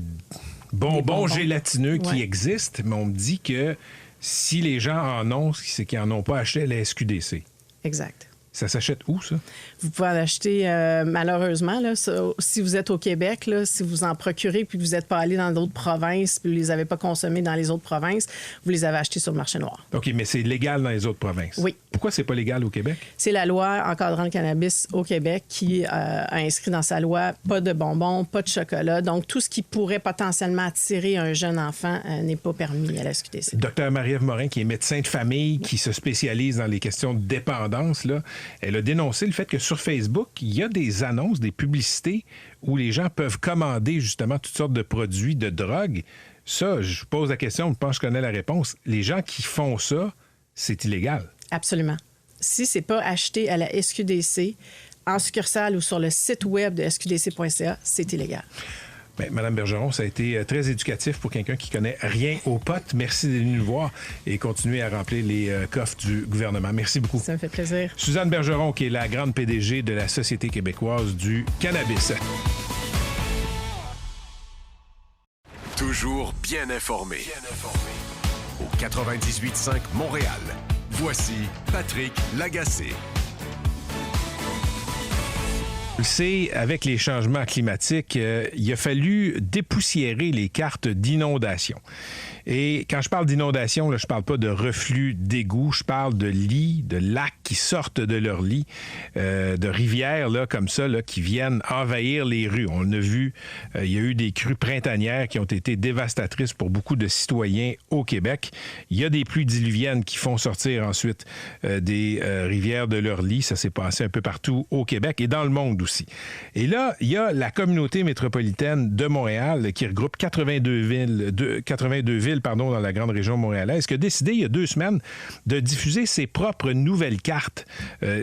bonbons gélatineux qui existent, mais on me dit que si les gens en ont, c'est qu'ils n'en ont pas acheté à la SQDC. Exact. Ça s'achète où, ça? Vous pouvez en acheter, malheureusement, là, si vous êtes au Québec, là, si vous en procurez puis que vous n'êtes pas allé dans d'autres provinces puis vous ne les avez pas consommés dans les autres provinces, vous les avez achetés sur le marché noir. OK, mais c'est légal dans les autres provinces? Oui. Pourquoi c'est pas légal au Québec? C'est la loi encadrant le cannabis au Québec qui a inscrit dans sa loi pas de bonbons, pas de chocolat. Donc, tout ce qui pourrait potentiellement attirer un jeune enfant n'est pas permis à la SQDC. Dr Marie-Ève Morin, qui est médecin de famille, qui se spécialise dans les questions de dépendance, là, elle a dénoncé le fait que sur Facebook, il y a des annonces, des publicités où les gens peuvent commander justement toutes sortes de produits, de drogues. Ça, je pose la question, je pense que je connais la réponse. Les gens qui font ça, c'est illégal. Absolument. Si c'est pas acheté à la SQDC, en succursale ou sur le site web de sqdc.ca, c'est illégal. Bien, Mme Bergeron, ça a été très éducatif pour quelqu'un qui connaît rien aux potes. Merci d'être venu nous voir et continuer à remplir les coffres du gouvernement. Merci beaucoup. Ça me fait plaisir. Suzanne Bergeron, qui est la grande PDG de la Société québécoise du cannabis. Toujours bien informé. Au 98.5 Montréal. Voici Patrick Lagacé. On le sait, avec les changements climatiques, il a fallu dépoussiérer les cartes d'inondation. Et quand je parle d'inondation, là, je parle pas de reflux d'égouts, je parle de lits, de lacs qui sortent de leurs lits, de rivières là, comme ça là, qui viennent envahir les rues. On a vu, il y a eu des crues printanières qui ont été dévastatrices pour beaucoup de citoyens au Québec. Il y a des pluies diluviennes qui font sortir ensuite des rivières de leurs lits. Ça s'est passé un peu partout au Québec et dans le monde aussi. Et là, il y a la communauté métropolitaine de Montréal qui regroupe 82 villes dans la grande région montréalaise, qui a décidé il y a 2 semaines de diffuser ses propres nouvelles cartes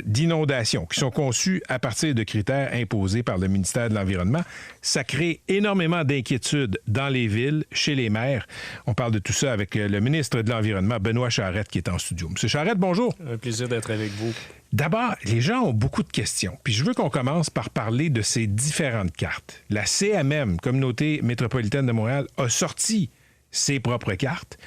d'inondation qui sont conçues à partir de critères imposés par le ministère de l'Environnement. Ça crée énormément d'inquiétudes dans les villes, chez les maires. On parle de tout ça avec le ministre de l'Environnement, Benoît Charette, qui est en studio. Monsieur Charette, bonjour. Un plaisir d'être avec vous. D'abord, les gens ont beaucoup de questions. Puis je veux qu'on commence par parler de ces différentes cartes. La CMM, Communauté métropolitaine de Montréal, a sorti ses propres cartes.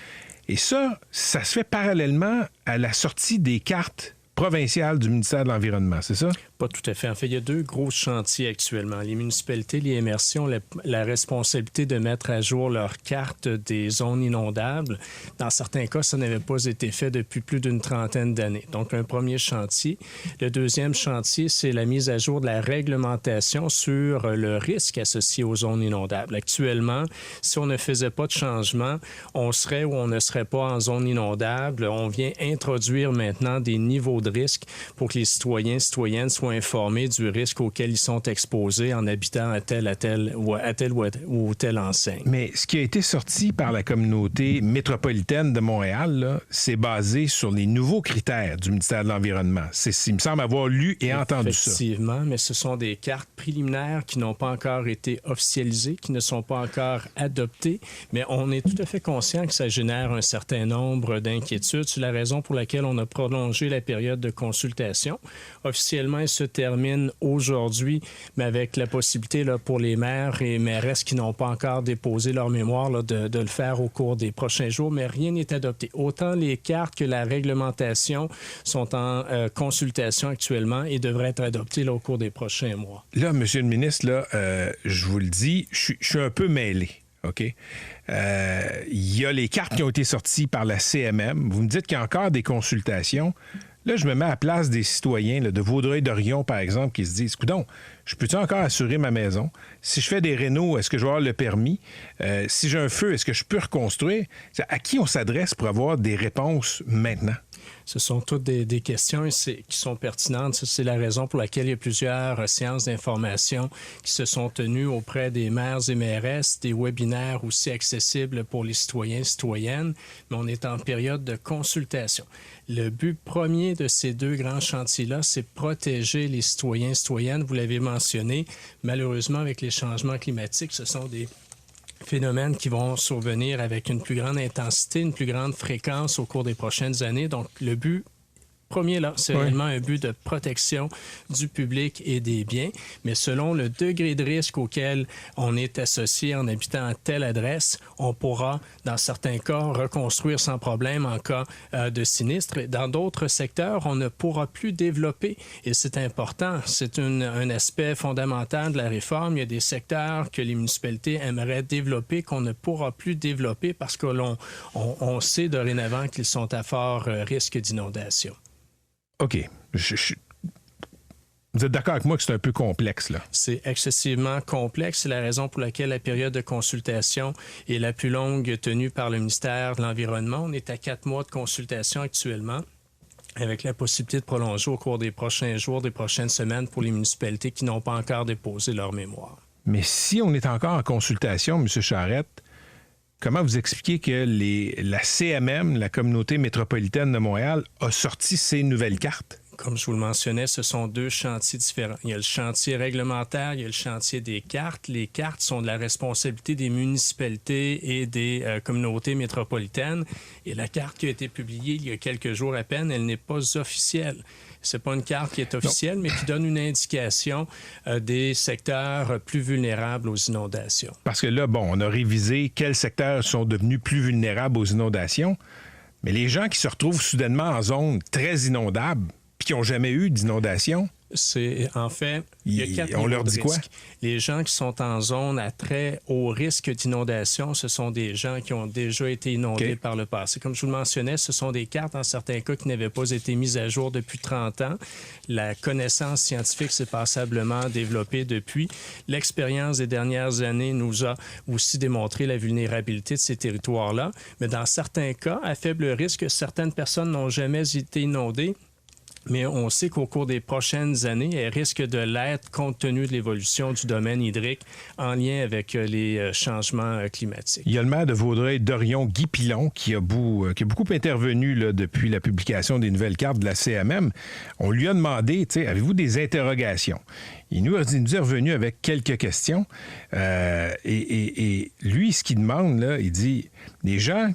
Et ça se fait parallèlement à la sortie des cartes provinciales du ministère de l'Environnement, c'est ça? Pas tout à fait. En fait, il y a 2 gros chantiers actuellement. Les municipalités, les MRC ont la responsabilité de mettre à jour leur carte des zones inondables. Dans certains cas, ça n'avait pas été fait depuis plus d'une trentaine d'années. Donc, un premier chantier. Le deuxième chantier, c'est la mise à jour de la réglementation sur le risque associé aux zones inondables. Actuellement, si on ne faisait pas de changement, on serait ou on ne serait pas en zone inondable. On vient introduire maintenant des niveaux de risque pour que les citoyens, citoyennes soient informés du risque auquel ils sont exposés en habitant à telle ou telle enseigne. Mais ce qui a été sorti par la communauté métropolitaine de Montréal, là, c'est basé sur les nouveaux critères du ministère de l'Environnement. Il me semble avoir lu et entendu ça. Effectivement, mais ce sont des cartes préliminaires qui n'ont pas encore été officialisées, qui ne sont pas encore adoptées, mais on est tout à fait conscient que ça génère un certain nombre d'inquiétudes. C'est la raison pour laquelle on a prolongé la période de consultation. Officiellement, se termine aujourd'hui, mais avec la possibilité là, pour les maires et mairesses qui n'ont pas encore déposé leur mémoire là, de le faire au cours des prochains jours, mais rien n'est adopté. Autant les cartes que la réglementation sont en consultation actuellement et devraient être adoptées là, au cours des prochains mois. Là, Monsieur le ministre, là, je vous le dis, je suis un peu mêlé. OK? Il y a les cartes qui ont été sorties par la CMM. Vous me dites qu'il y a encore des consultations. Là, je me mets à la place des citoyens là, de Vaudreuil-Dorion, par exemple, qui se disent « Coudonc, je peux-tu encore assurer ma maison? Si je fais des rénaux, est-ce que je vais avoir le permis? Si j'ai un feu, est-ce que je peux reconstruire? » À qui on s'adresse pour avoir des réponses maintenant? Ce sont toutes des questions qui sont pertinentes. C'est la raison pour laquelle il y a plusieurs séances d'information qui se sont tenues auprès des maires et mairesses, des webinaires aussi accessibles pour les citoyens et citoyennes, mais on est en période de consultation. Le but premier de ces 2 grands chantiers-là, c'est protéger les citoyens et citoyennes. Vous l'avez mentionné, malheureusement, avec les changements climatiques, ce sont des phénomènes qui vont survenir avec une plus grande intensité, une plus grande fréquence au cours des prochaines années. Donc, le but premier, là, c'est réellement un but de protection du public et des biens, mais selon le degré de risque auquel on est associé en habitant à telle adresse, on pourra, dans certains cas, reconstruire sans problème en cas de sinistre. Dans d'autres secteurs, on ne pourra plus développer, et c'est important, c'est un aspect fondamental de la réforme. Il y a des secteurs que les municipalités aimeraient développer, qu'on ne pourra plus développer parce que on sait dorénavant qu'ils sont à fort risque d'inondation. OK. Vous êtes d'accord avec moi que c'est un peu complexe, là? C'est excessivement complexe. C'est la raison pour laquelle la période de consultation est la plus longue tenue par le ministère de l'Environnement. On est à 4 mois de consultation actuellement, avec la possibilité de prolonger au cours des prochains jours, des prochaines semaines pour les municipalités qui n'ont pas encore déposé leur mémoire. Mais si on est encore en consultation, M. Charette, comment vous expliquez que la CMM, la Communauté métropolitaine de Montréal, a sorti ses nouvelles cartes? Comme je vous le mentionnais, ce sont 2 chantiers différents. Il y a le chantier réglementaire, il y a le chantier des cartes. Les cartes sont de la responsabilité des municipalités et des communautés métropolitaines. Et la carte qui a été publiée il y a quelques jours à peine, elle n'est pas officielle. C'est pas une carte qui est officielle, mais qui donne une indication des secteurs plus vulnérables aux inondations. Parce que là, on a révisé quels secteurs sont devenus plus vulnérables aux inondations, mais les gens qui se retrouvent soudainement en zone très inondable puis qui n'ont jamais eu d'inondation, En fait, il y a 4 on leur niveaux dit de quoi? risque. Les gens qui sont en zone à très haut risque d'inondation, ce sont des gens qui ont déjà été inondés par le passé. Comme je vous le mentionnais, ce sont des cartes, en certains cas, qui n'avaient pas été mises à jour depuis 30 ans. La connaissance scientifique s'est passablement développée depuis. L'expérience des dernières années nous a aussi démontré la vulnérabilité de ces territoires-là. Mais dans certains cas, à faible risque, certaines personnes n'ont jamais été inondées. Mais on sait qu'au cours des prochaines années, elles risquent de l'être compte tenu de l'évolution du domaine hydrique en lien avec les changements climatiques. Il y a le maire de Vaudreuil-Dorion, Guy Pilon, qui a beaucoup intervenu là, depuis la publication des nouvelles cartes de la CMM. On lui a demandé, avez-vous des interrogations? Il nous est revenu avec quelques questions. Et lui, ce qu'il demande, là, il dit, les gens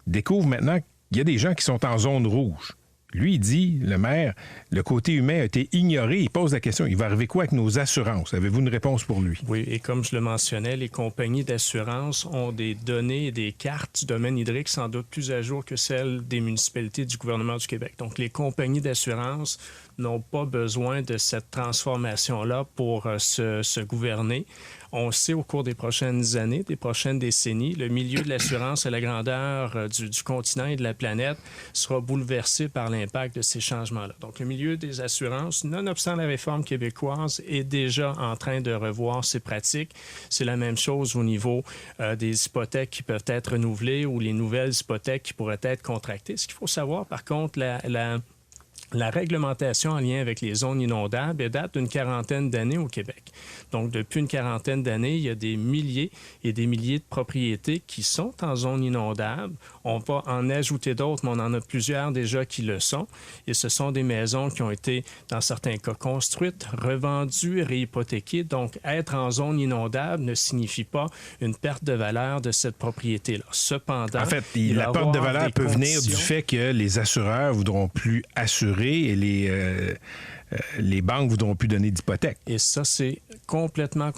découvrent maintenant qu'il y a des gens qui sont en zone rouge. Lui, il dit, le maire, le côté humain a été ignoré. Il pose la question, il va arriver quoi avec nos assurances? Avez-vous une réponse pour lui? Oui, et comme je le mentionnais, les compagnies d'assurance ont des données et des cartes du domaine hydrique sans doute plus à jour que celles des municipalités du gouvernement du Québec. Donc, les compagnies d'assurance n'ont pas besoin de cette transformation-là pour se gouverner. On sait au cours des prochaines années, des prochaines décennies, le milieu de l'assurance à la grandeur du continent et de la planète sera bouleversé par l'impact de ces changements-là. Donc, le milieu des assurances, nonobstant la réforme québécoise, est déjà en train de revoir ses pratiques. C'est la même chose au niveau des hypothèques qui peuvent être renouvelées ou les nouvelles hypothèques qui pourraient être contractées. Ce qu'il faut savoir, par contre, la réglementation en lien avec les zones inondables date d'une quarantaine d'années au Québec. Donc, depuis une quarantaine d'années, il y a des milliers et des milliers de propriétés qui sont en zone inondable. On va en ajouter d'autres, mais on en a plusieurs déjà qui le sont. Et ce sont des maisons qui ont été, dans certains cas, construites, revendues, réhypothéquées. Donc, être en zone inondable ne signifie pas une perte de valeur de cette propriété-là. Cependant, en fait, la perte de valeur peut venir du fait que les assureurs voudront plus assurer et les banques voudront plus donner d'hypothèques. Et ça, c'est complètement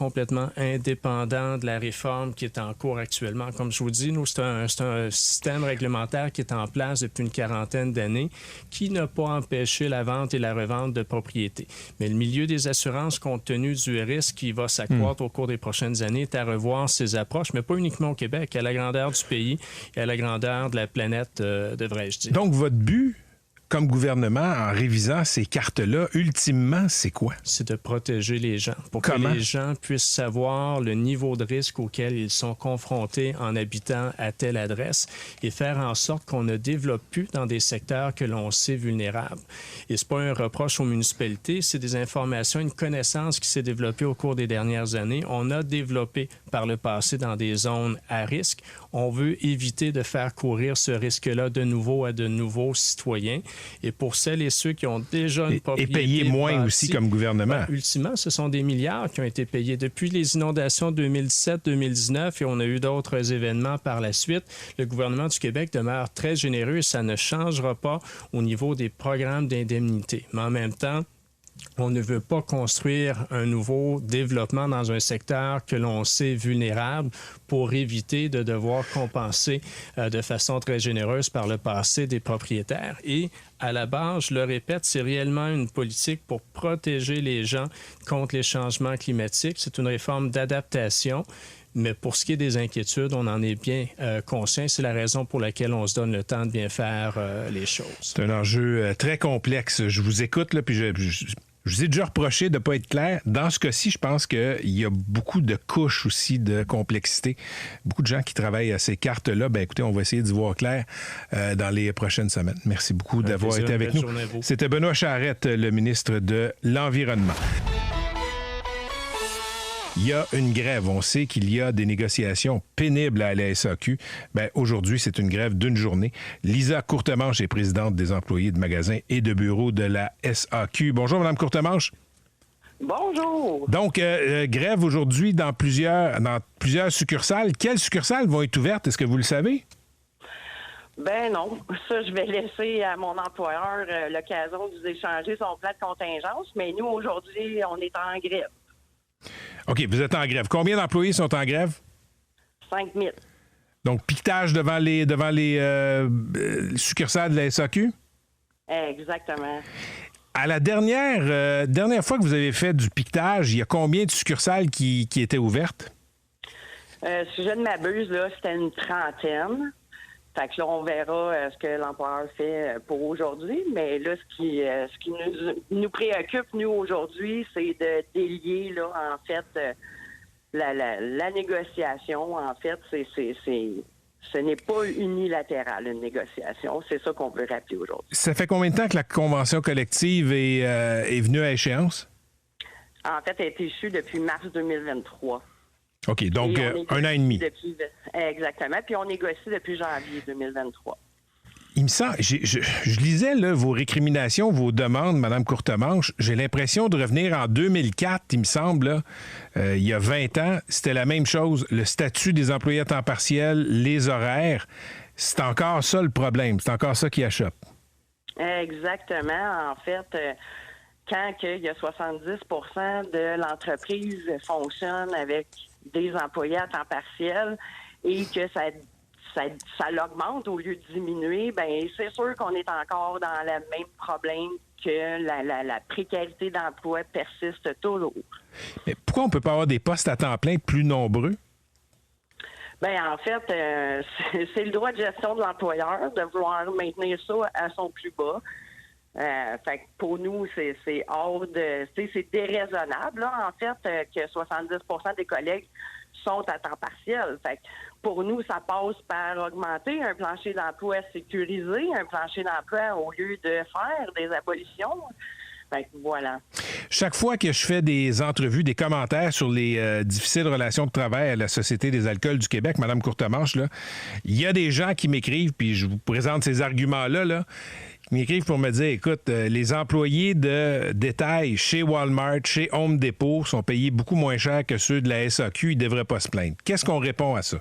indépendant de la réforme qui est en cours actuellement. Comme je vous dis, nous, c'est un système réglementaire qui est en place depuis une quarantaine d'années qui n'a pas empêché la vente et la revente de propriétés. Mais le milieu des assurances, compte tenu du risque qui va s'accroître au cours des prochaines années, est à revoir ses approches, mais pas uniquement au Québec, à la grandeur du pays et à la grandeur de la planète, devrais-je dire. Donc, votre but comme gouvernement, en révisant ces cartes-là, ultimement, c'est quoi? C'est de protéger les gens. Pour que les gens puissent savoir le niveau de risque auquel ils sont confrontés en habitant à telle adresse et faire en sorte qu'on ne développe plus dans des secteurs que l'on sait vulnérables. Et c'est pas un reproche aux municipalités, c'est des informations, une connaissance qui s'est développée au cours des dernières années. On a développé par le passé dans des zones à risque. On veut éviter de faire courir ce risque-là de nouveau à de nouveaux citoyens. Et pour celles et ceux qui ont déjà une propriété... Et payer moins aussi comme gouvernement. Ultimement, ce sont des milliards qui ont été payés. Depuis les inondations 2017-2019, et on a eu d'autres événements par la suite, le gouvernement du Québec demeure très généreux et ça ne changera pas au niveau des programmes d'indemnité. Mais en même temps, on ne veut pas construire un nouveau développement dans un secteur que l'on sait vulnérable pour éviter de devoir compenser de façon très généreuse par le passé des propriétaires. Et à la base, je le répète, c'est réellement une politique pour protéger les gens contre les changements climatiques. C'est une réforme d'adaptation. Mais pour ce qui est des inquiétudes, on en est bien conscient. C'est la raison pour laquelle on se donne le temps de bien faire les choses. C'est un enjeu très complexe. Je vous écoute, là, puis je vous ai déjà reproché de ne pas être clair. Dans ce cas-ci, je pense qu'il y a beaucoup de couches aussi de complexité. Beaucoup de gens qui travaillent à ces cartes-là. Bien, écoutez, on va essayer d'y voir clair dans les prochaines semaines. Merci beaucoup d'avoir été avec nous. C'était Benoît Charette, le ministre de l'Environnement. Il y a une grève. On sait qu'il y a des négociations pénibles à la SAQ. Bien, aujourd'hui, c'est une grève d'une journée. Lisa Courtemanche est présidente des employés de magasins et de bureaux de la SAQ. Bonjour, Mme Courtemanche. Bonjour. Donc, grève aujourd'hui dans plusieurs succursales. Quelles succursales vont être ouvertes? Est-ce que vous le savez? Ben non. Ça, je vais laisser à mon employeur l'occasion de vous échanger son plan de contingence. Mais nous, aujourd'hui, on est en grève. OK, vous êtes en grève. Combien d'employés sont en grève? 5 000. Donc, piquetage devant les succursales de la SAQ? Exactement. À la dernière fois que vous avez fait du piquetage, il y a combien de succursales qui étaient ouvertes? Si je ne m'abuse, là, c'était une trentaine. Fait que là, on verra ce que l'employeur fait pour aujourd'hui. Mais là, ce qui nous préoccupe, nous, aujourd'hui, c'est de délier, là, en fait, la négociation. En fait, ce n'est pas unilatéral, une négociation. C'est ça qu'on veut rappeler aujourd'hui. Ça fait combien de temps que la convention collective est venue à échéance? En fait, elle a été issue depuis mars 2023. OK, donc 1 an et demi. Exactement. Puis on négocie depuis janvier 2023. Il me semble, je lisais là, vos récriminations, vos demandes, Mme Courtemanche. J'ai l'impression de revenir en 2004, il me semble, là, il y a 20 ans. C'était la même chose. Le statut des employés à temps partiel, les horaires, c'est encore ça le problème. C'est encore ça qui achoppe. Exactement. En fait, quand il y a 70 de l'entreprise fonctionne avec des employés à temps partiel et que ça l'augmente au lieu de diminuer, bien, c'est sûr qu'on est encore dans le même problème que la précarité d'emploi persiste toujours. Mais pourquoi on ne peut pas avoir des postes à temps plein plus nombreux? Bien, en fait, c'est le droit de gestion de l'employeur de vouloir maintenir ça à son plus bas. Fait que pour nous, c'est hors de... C'est déraisonnable, là, en fait, que 70 des collègues sont à temps partiel. Fait que pour nous, ça passe par augmenter un plancher d'emploi sécurisé, un plancher d'emploi au lieu de faire des abolitions. Fait que voilà. Chaque fois que je fais des entrevues, des commentaires sur les difficiles relations de travail à la Société des alcools du Québec, Mme Courtemanche, là, il y a des gens qui m'écrivent, puis je vous présente ces arguments-là, là, qui m'écrivent pour me dire, écoute, les employés de détail chez Walmart, chez Home Depot sont payés beaucoup moins cher que ceux de la SAQ, ils ne devraient pas se plaindre. Qu'est-ce qu'on répond à ça?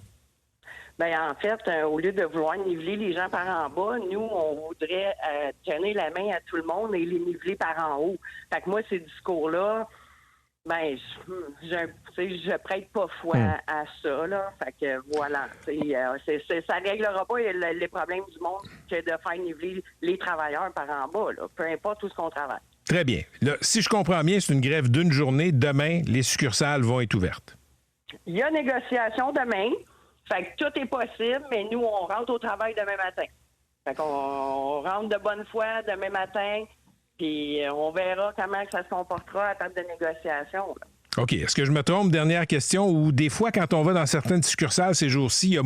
Bien, en fait, au lieu de vouloir niveler les gens par en bas, nous, on voudrait tenir la main à tout le monde et les niveler par en haut. Fait que moi, ces discours-là, ben, je prête pas foi à ça, là. Fait que voilà. Ça réglera pas les problèmes du monde que de faire niveler les travailleurs par en bas, là. Peu importe où ce qu'on travaille. Très bien. Là, si je comprends bien, c'est une grève d'une journée. Demain, les succursales vont être ouvertes. Il y a négociation demain. Fait que tout est possible, mais nous, on rentre au travail demain matin. Fait qu'on rentre de bonne foi demain matin, puis on verra comment ça se comportera à table de négociation, là. OK. Est-ce que je me trompe? Dernière question. Ou des fois, quand on va dans certaines succursales ces jours-ci, il y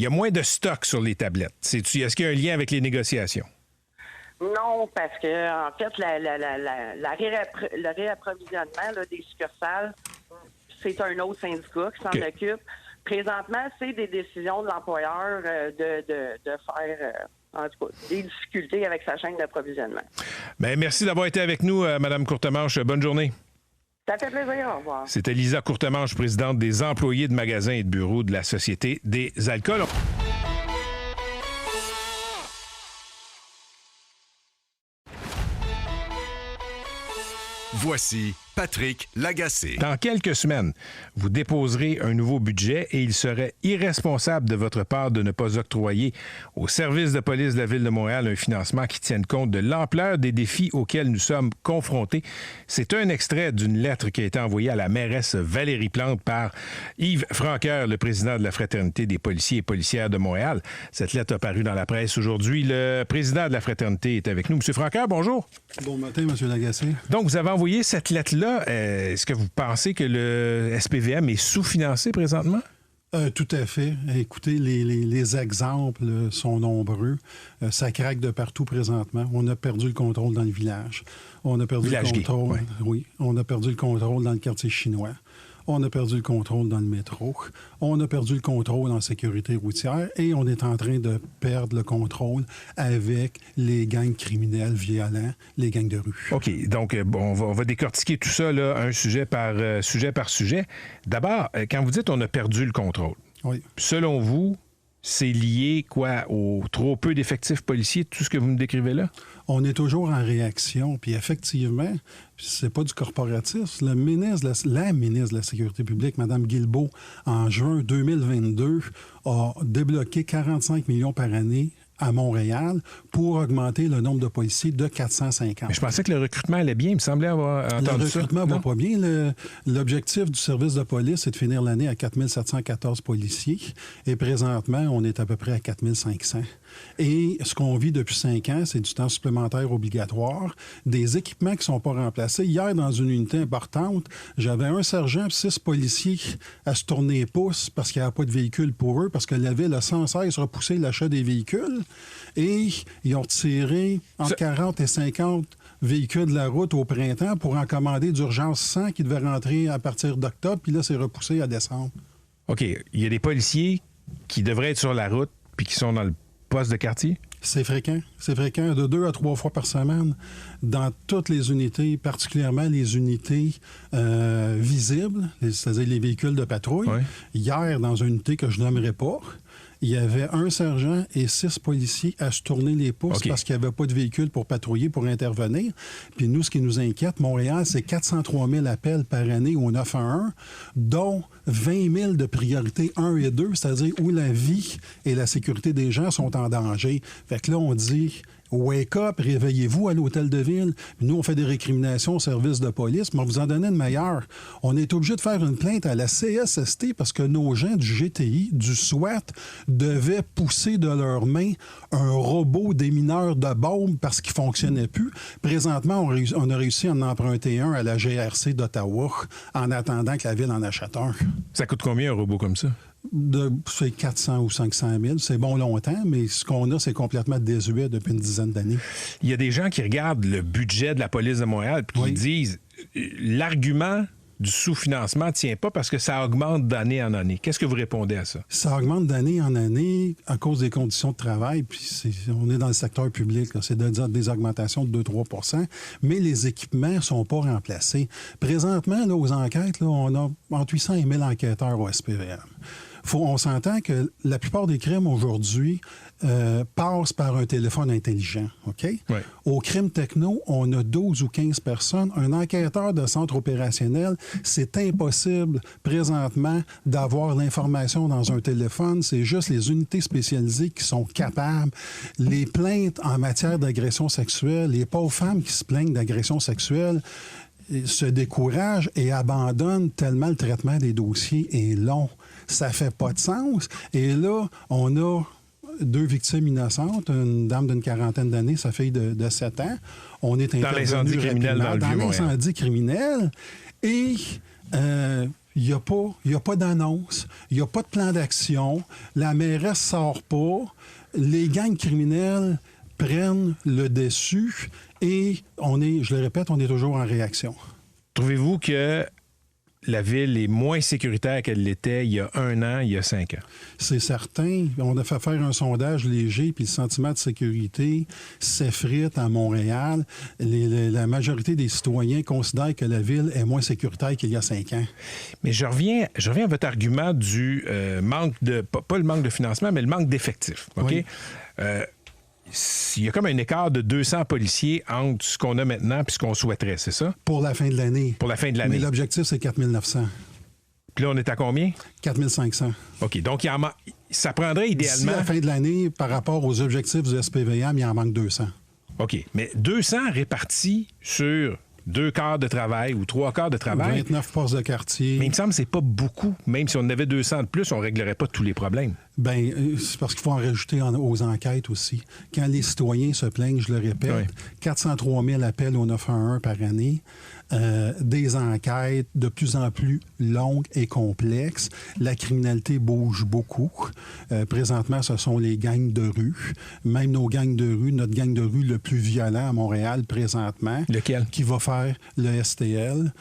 a moins de stock sur les tablettes. Est-ce qu'il y a un lien avec les négociations? Non, parce que en fait, le réapprovisionnement là, des succursales, c'est un autre syndicat qui s'en occupe. Présentement, c'est des décisions de l'employeur de faire, en tout cas, des difficultés avec sa chaîne d'approvisionnement. Bien, merci d'avoir été avec nous, Mme Courtemanche. Bonne journée. Ça fait plaisir. Au revoir. C'était Lisa Courtemanche, présidente des employés de magasins et de bureaux de la Société des alcools. Voici Patrick Lagacé. Dans quelques semaines, vous déposerez un nouveau budget et il serait irresponsable de votre part de ne pas octroyer au service de police de la Ville de Montréal un financement qui tienne compte de l'ampleur des défis auxquels nous sommes confrontés. C'est un extrait d'une lettre qui a été envoyée à la mairesse Valérie Plante par Yves Franqueur, le président de la Fraternité des policiers et policières de Montréal. Cette lettre a paru dans la presse aujourd'hui. Le président de la Fraternité est avec nous. Monsieur Franqueur, bonjour. Bon matin, Monsieur Lagacé. Donc, vous avez envoyé cette lettre-là. Est-ce que vous pensez que le SPVM est sous-financé présentement? Tout à fait. Écoutez, les exemples sont nombreux. Ça craque de partout présentement. On a perdu le contrôle dans le village. On a perdu le contrôle. Gay, ouais. Oui. On a perdu le contrôle dans le quartier chinois. On a perdu le contrôle dans le métro. On a perdu le contrôle en sécurité routière et on est en train de perdre le contrôle avec les gangs criminels violents, les gangs de rue. OK. Donc, on va décortiquer tout ça, là, un sujet par sujet. D'abord, quand vous dites on a perdu le contrôle, oui. Selon vous, c'est lié, au trop peu d'effectifs policiers, tout ce que vous me décrivez là? On est toujours en réaction, puis effectivement, c'est pas du corporatisme. La ministre de la Sécurité publique, Mme Guilbeault, en juin 2022, a débloqué 45 millions par année à Montréal pour augmenter le nombre de policiers de 450. Mais je pensais que le recrutement allait bien. Il me semblait avoir entendu ça. Le recrutement va pas bien. L'objectif du service de police, c'est de finir l'année à 4714 policiers. Et présentement, on est à peu près à 4500. Et ce qu'on vit depuis 5 ans, c'est du temps supplémentaire obligatoire, des équipements qui ne sont pas remplacés. Hier, dans une unité importante, j'avais un sergent et 6 policiers à se tourner les pouces parce qu'il n'y avait pas de véhicule pour eux, parce que la ville a sans cesse repoussé l'achat des véhicules. Et ils ont retiré entre 40 et 50 véhicules de la route au printemps pour en commander d'urgence 100 qui devaient rentrer à partir d'octobre, puis là, c'est repoussé à décembre. OK. Il y a des policiers qui devraient être sur la route puis qui sont dans le poste de quartier? C'est fréquent. C'est fréquent, de 2 à 3 fois par semaine, dans toutes les unités, particulièrement les unités visibles, c'est-à-dire les véhicules de patrouille. Oui. Hier, dans une unité que je nommerai pas, il y avait un sergent et 6 policiers à se tourner les pouces parce qu'il n'y avait pas de véhicule pour patrouiller, pour intervenir. Puis nous, ce qui nous inquiète, Montréal, c'est 403 000 appels par année au 911, dont 20 000 de priorité 1 et 2, c'est-à-dire où la vie et la sécurité des gens sont en danger. Fait que là, on dit... Wake up, réveillez-vous à l'hôtel de ville. Nous, on fait des récriminations au service de police, mais on vous en donne une meilleure. On est obligé de faire une plainte à la CSST parce que nos gens du GTI, du SWAT, devaient pousser de leurs mains un robot démineur de bombes parce qu'il ne fonctionnait plus. Présentement, on a réussi à en emprunter un à la GRC d'Ottawa en attendant que la ville en achète un. Ça coûte combien un robot comme ça? C'est 400 ou 500 000. C'est bon longtemps, mais ce qu'on a, c'est complètement désuet depuis une dizaine d'années. Il y a des gens qui regardent le budget de la police de Montréal et qui disent l'argument du sous-financement ne tient pas parce que ça augmente d'année en année. Qu'est-ce que vous répondez à ça? Ça augmente d'année en année à cause des conditions de travail. Puis on est dans le secteur public. Là. C'est des augmentations de 2-3 %. Mais les équipements ne sont pas remplacés. Présentement, là, aux enquêtes, là, on a entre 800 et 1000 enquêteurs au SPVM. On s'entend que la plupart des crimes aujourd'hui passent par un téléphone intelligent. OK? Oui. Au crime techno, on a 12 ou 15 personnes. Un enquêteur de centre opérationnel, c'est impossible présentement d'avoir l'information dans un téléphone. C'est juste les unités spécialisées qui sont capables. Les plaintes en matière d'agression sexuelle, les pauvres femmes qui se plaignent d'agression sexuelle, se découragent et abandonnent tellement le traitement des dossiers est long. Ça fait pas de sens. Et là, on a 2 victimes innocentes, une dame d'une 40aine d'années, sa fille de 7 ans. On est dans l'incendie criminel dans l'incendie criminel. Et il n'y a pas d'annonce, il n'y a pas de plan d'action. La mairesse ne sort pas. Les gangs criminels prennent le dessus et je le répète, on est toujours en réaction. Trouvez-vous que la ville est moins sécuritaire qu'elle l'était il y a 1 an, il y a 5 ans? C'est certain. On a fait faire un sondage léger, puis le sentiment de sécurité s'effrite à Montréal. La majorité des citoyens considèrent que la ville est moins sécuritaire qu'il y a 5 ans. Mais je reviens à votre argument du manque de... Pas le manque de financement, mais le manque d'effectifs. OK? Oui. Il y a comme un écart de 200 policiers entre ce qu'on a maintenant et ce qu'on souhaiterait, c'est ça? Pour la fin de l'année. Pour la fin de l'année. Mais l'objectif, c'est 4 900. Puis là, on est à combien? 4 500. OK. Donc, ça prendrait idéalement... D'ici la fin de l'année, par rapport aux objectifs du SPVM, il en manque 200. OK. Mais 200 répartis sur 2 quarts de travail ou 3 quarts de travail. 29 postes de quartier. Mais il me semble que c'est pas beaucoup. Même si on en avait 200 de plus, on ne réglerait pas tous les problèmes. Bien, c'est parce qu'il faut en rajouter aux enquêtes aussi. Quand les citoyens se plaignent, je le répète, 403 000 appels au 911 par année, des enquêtes de plus en plus longues et complexes. La criminalité bouge beaucoup. Présentement, ce sont les gangs de rue. Même nos gangs de rue, notre gang de rue le plus violent à Montréal présentement. Lequel? Qui va faire le STL.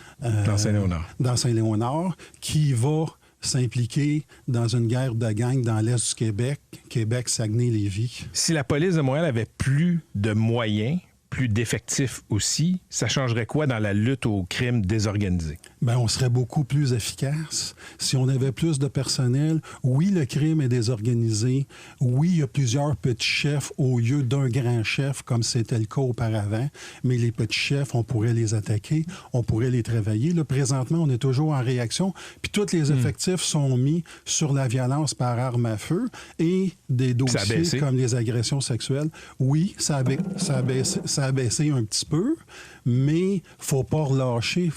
Dans Saint-Léonard. Dans Saint-Léonard, qui va s'impliquer dans une guerre de gangs dans l'est du Québec, Saguenay-Lévis. Si la police de Montréal avait plus de moyens, plus d'effectifs aussi, ça changerait quoi dans la lutte au crime désorganisé? Bien, on serait beaucoup plus efficace. Si on avait plus de personnel, oui, le crime est désorganisé. Oui, il y a plusieurs petits chefs au lieu d'un grand chef, comme c'était le cas auparavant. Mais les petits chefs, on pourrait les attaquer, on pourrait les travailler. Là, présentement, on est toujours en réaction. Puis tous les effectifs sont mis sur la violence par arme à feu et des dossiers comme les agressions sexuelles. Oui, ça a baissé un petit peu, mais il ne faut pas relâcher,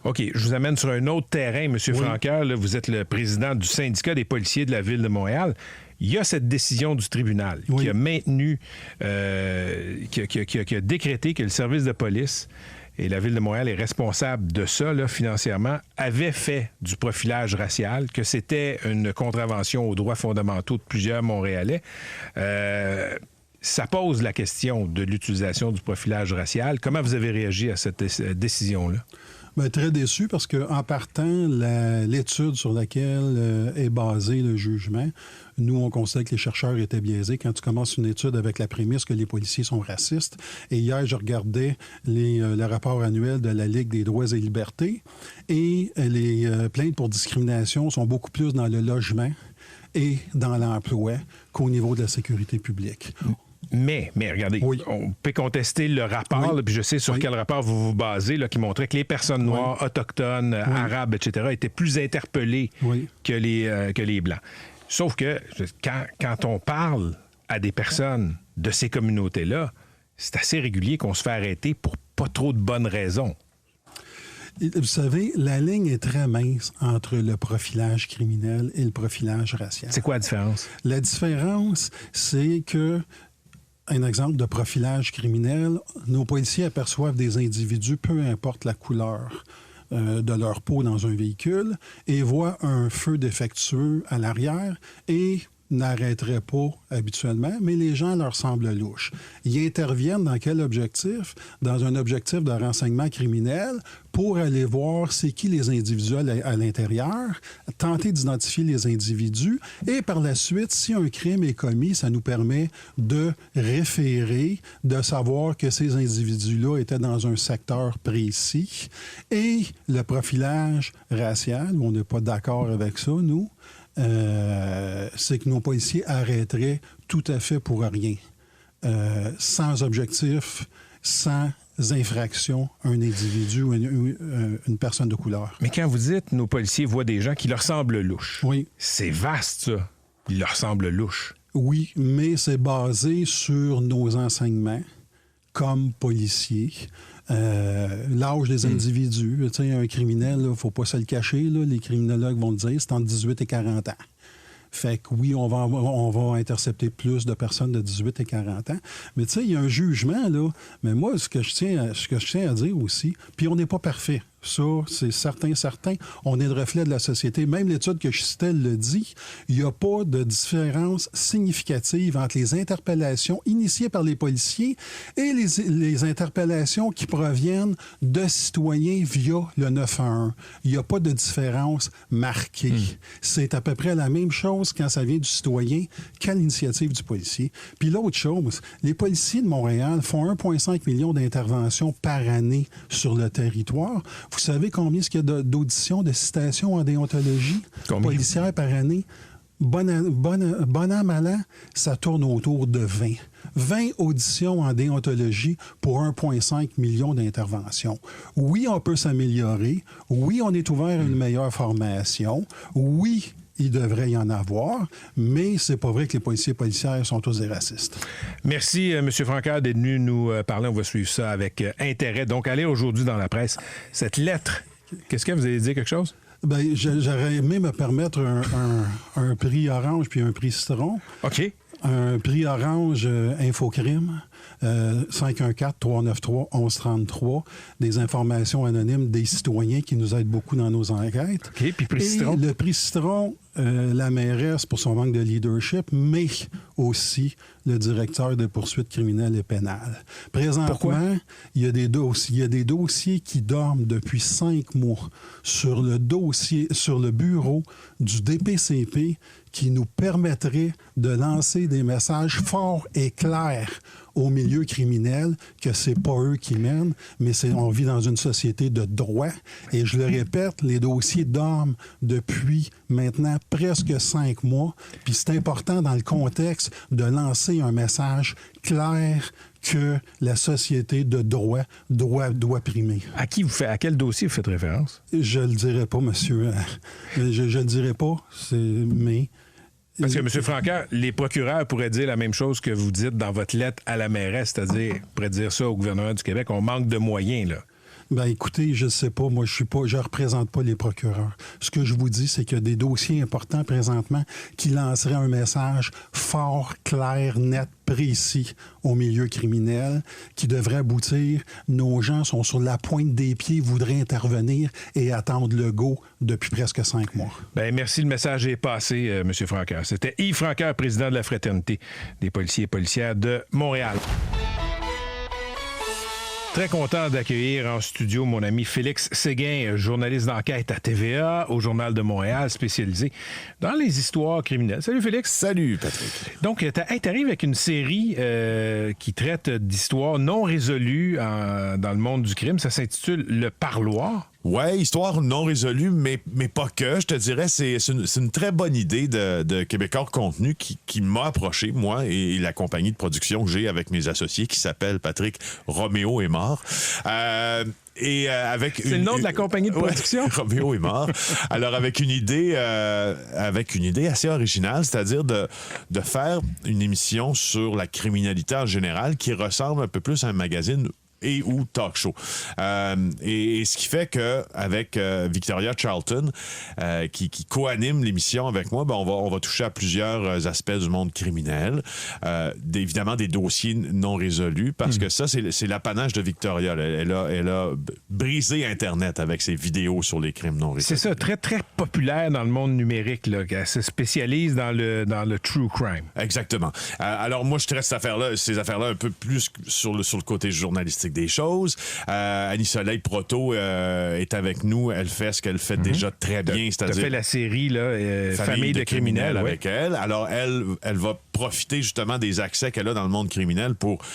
OK, je vous amène sur un autre terrain, M. Franqueur. Là, vous êtes le président du syndicat des policiers de la Ville de Montréal. Il y a cette décision du tribunal qui a maintenu, qui a décrété que le service de police, et la Ville de Montréal est responsable de ça, là, financièrement, avait fait du profilage racial, que c'était une contravention aux droits fondamentaux de plusieurs Montréalais. Ça pose la question de l'utilisation du profilage racial. Comment vous avez réagi à cette décision-là? Bien, très déçu parce qu'en partant, l'étude sur laquelle est basé le jugement, nous, on considère que les chercheurs étaient biaisés. Quand tu commences une étude avec la prémisse que les policiers sont racistes, et hier, je regardais le rapport annuel de la Ligue des droits et libertés, et les plaintes pour discrimination sont beaucoup plus dans le logement et dans l'emploi qu'au niveau de la sécurité publique. Mais regardez, on peut contester le rapport, là, puis je sais sur quel rapport vous vous basez, là, qui montrait que les personnes noires, autochtones, arabes, etc., étaient plus interpellées que les Blancs. Sauf que quand on parle à des personnes de ces communautés-là, c'est assez régulier qu'on se fait arrêter pour pas trop de bonnes raisons. Vous savez, la ligne est très mince entre le profilage criminel et le profilage racial. C'est quoi la différence? La différence, c'est que un exemple de profilage criminel, nos policiers aperçoivent des individus, peu importe la couleur de leur peau dans un véhicule, et voient un feu défectueux à l'arrière et n'arrêteraient pas habituellement, mais les gens leur semblent louches. Ils interviennent dans quel objectif? Dans un objectif de renseignement criminel pour aller voir c'est qui les individus à l'intérieur, tenter d'identifier les individus et par la suite, si un crime est commis, ça nous permet de référer, de savoir que ces individus-là étaient dans un secteur précis. Et le profilage racial, on n'est pas d'accord avec ça, nous, c'est que nos policiers arrêteraient tout à fait pour rien. Sans objectif, sans infraction, un individu ou une personne de couleur. Mais quand vous dites nos policiers voient des gens qui leur semblent louches, c'est vaste, ça. Ils leur semblent louches. Oui, mais c'est basé sur nos enseignements comme policiers. L'âge des individus. Tu sais, un criminel, il ne faut pas se le cacher. Là, les criminologues vont le dire, c'est entre 18 et 40 ans. Fait que oui, on va intercepter plus de personnes de 18 et 40 ans. Mais tu sais, il y a un jugement, là. Mais moi, ce que je tiens à dire aussi, puis on n'est pas parfait. Ça, c'est certain. On est le reflet de la société. Même l'étude que je citais le dit. Il n'y a pas de différence significative entre les interpellations initiées par les policiers et les interpellations qui proviennent de citoyens via le 911. Il n'y a pas de différence marquée. C'est à peu près la même chose quand ça vient du citoyen qu'à l'initiative du policier. Puis l'autre chose, les policiers de Montréal font 1,5 million d'interventions par année sur le territoire. Vous savez combien est-ce qu'il y a d'auditions, de citations en déontologie policière par année? Bon an, mal an, ça tourne autour de 20. 20 auditions en déontologie pour 1,5 million d'interventions. Oui, on peut s'améliorer. Oui, on est ouvert à une meilleure formation. Oui, il devrait y en avoir, mais c'est pas vrai que les policiers et policières sont tous des racistes. Merci, M. Franqueur, d'être venu nous parler. On va suivre ça avec intérêt. Donc, allez aujourd'hui dans la presse. Cette lettre, qu'est-ce que vous allez dire quelque chose? Bien, j'aurais aimé me permettre un prix orange puis un prix citron. OK. Un prix orange Infocrime, 514-393-1133, des informations anonymes des citoyens qui nous aident beaucoup dans nos enquêtes. OK, puis prix citron? Le prix citron, la mairesse pour son manque de leadership, mais aussi le directeur de poursuites criminelles et pénales. Présentement, pourquoi? Il y a des dossiers qui dorment depuis 5 mois sur le bureau du DPCP qui nous permettrait de lancer des messages forts et clairs au milieu criminel, que c'est pas eux qui mènent, mais on vit dans une société de droit. Et je le répète, les dossiers dorment depuis maintenant presque 5 mois. Puis c'est important dans le contexte de lancer un message clair que la société de droit doit primer. À quel dossier vous faites référence? Je le dirai pas, monsieur. Je le dirai pas, mais... Parce que, M. Francaire, les procureurs pourraient dire la même chose que vous dites dans votre lettre à la mairesse, c'est-à-dire, pourraient dire ça au gouvernement du Québec, on manque de moyens, là. Ben écoutez, je ne sais pas, moi je représente pas les procureurs. Ce que je vous dis, c'est qu'il y a des dossiers importants présentement qui lanceraient un message fort, clair, net, précis au milieu criminel, qui devrait aboutir. Nos gens sont sur la pointe des pieds, voudraient intervenir et attendre le go depuis presque 5 mois. Ben merci, le message est passé, M. Francaire. C'était Yves Francaire, président de la Fraternité des policiers et policières de Montréal. Très content d'accueillir en studio mon ami Félix Séguin, journaliste d'enquête à TVA, au Journal de Montréal, spécialisé dans les histoires criminelles. Salut Félix. Salut Patrick. Donc, t'arrives avec une série qui traite d'histoires non résolues dans le monde du crime. Ça s'intitule Le Parloir. Ouais, histoire non résolue, mais pas que. Je te dirais, c'est une très bonne idée de Québécois Contenu qui m'a approché, moi, et la compagnie de production que j'ai avec mes associés, qui s'appelle Patrick Roméo est mort. C'est le nom de la compagnie de production? Ouais, Roméo est mort. Alors, avec une idée assez originale, c'est-à-dire de faire une émission sur la criminalité en général qui ressemble un peu plus à un magazine et ou talk show. Et ce qui fait que avec Victoria Charlton, qui co-anime l'émission avec moi, ben on va toucher à plusieurs aspects du monde criminel. Évidemment, des dossiers non résolus, parce que ça, c'est l'apanage de Victoria. Elle a brisé Internet avec ses vidéos sur les crimes non résolus. C'est ça, très, très populaire dans le monde numérique, là. Elle se spécialise dans le true crime. Exactement. Alors, moi, je traite ces affaires-là un peu plus sur le côté journalistique des choses. Annie Soleil Proto est avec nous. Elle fait ce qu'elle fait déjà très bien. Tu as fait la série là, Famille de criminels avec elle. Alors, elle va profiter justement des accès qu'elle a dans le monde criminel pour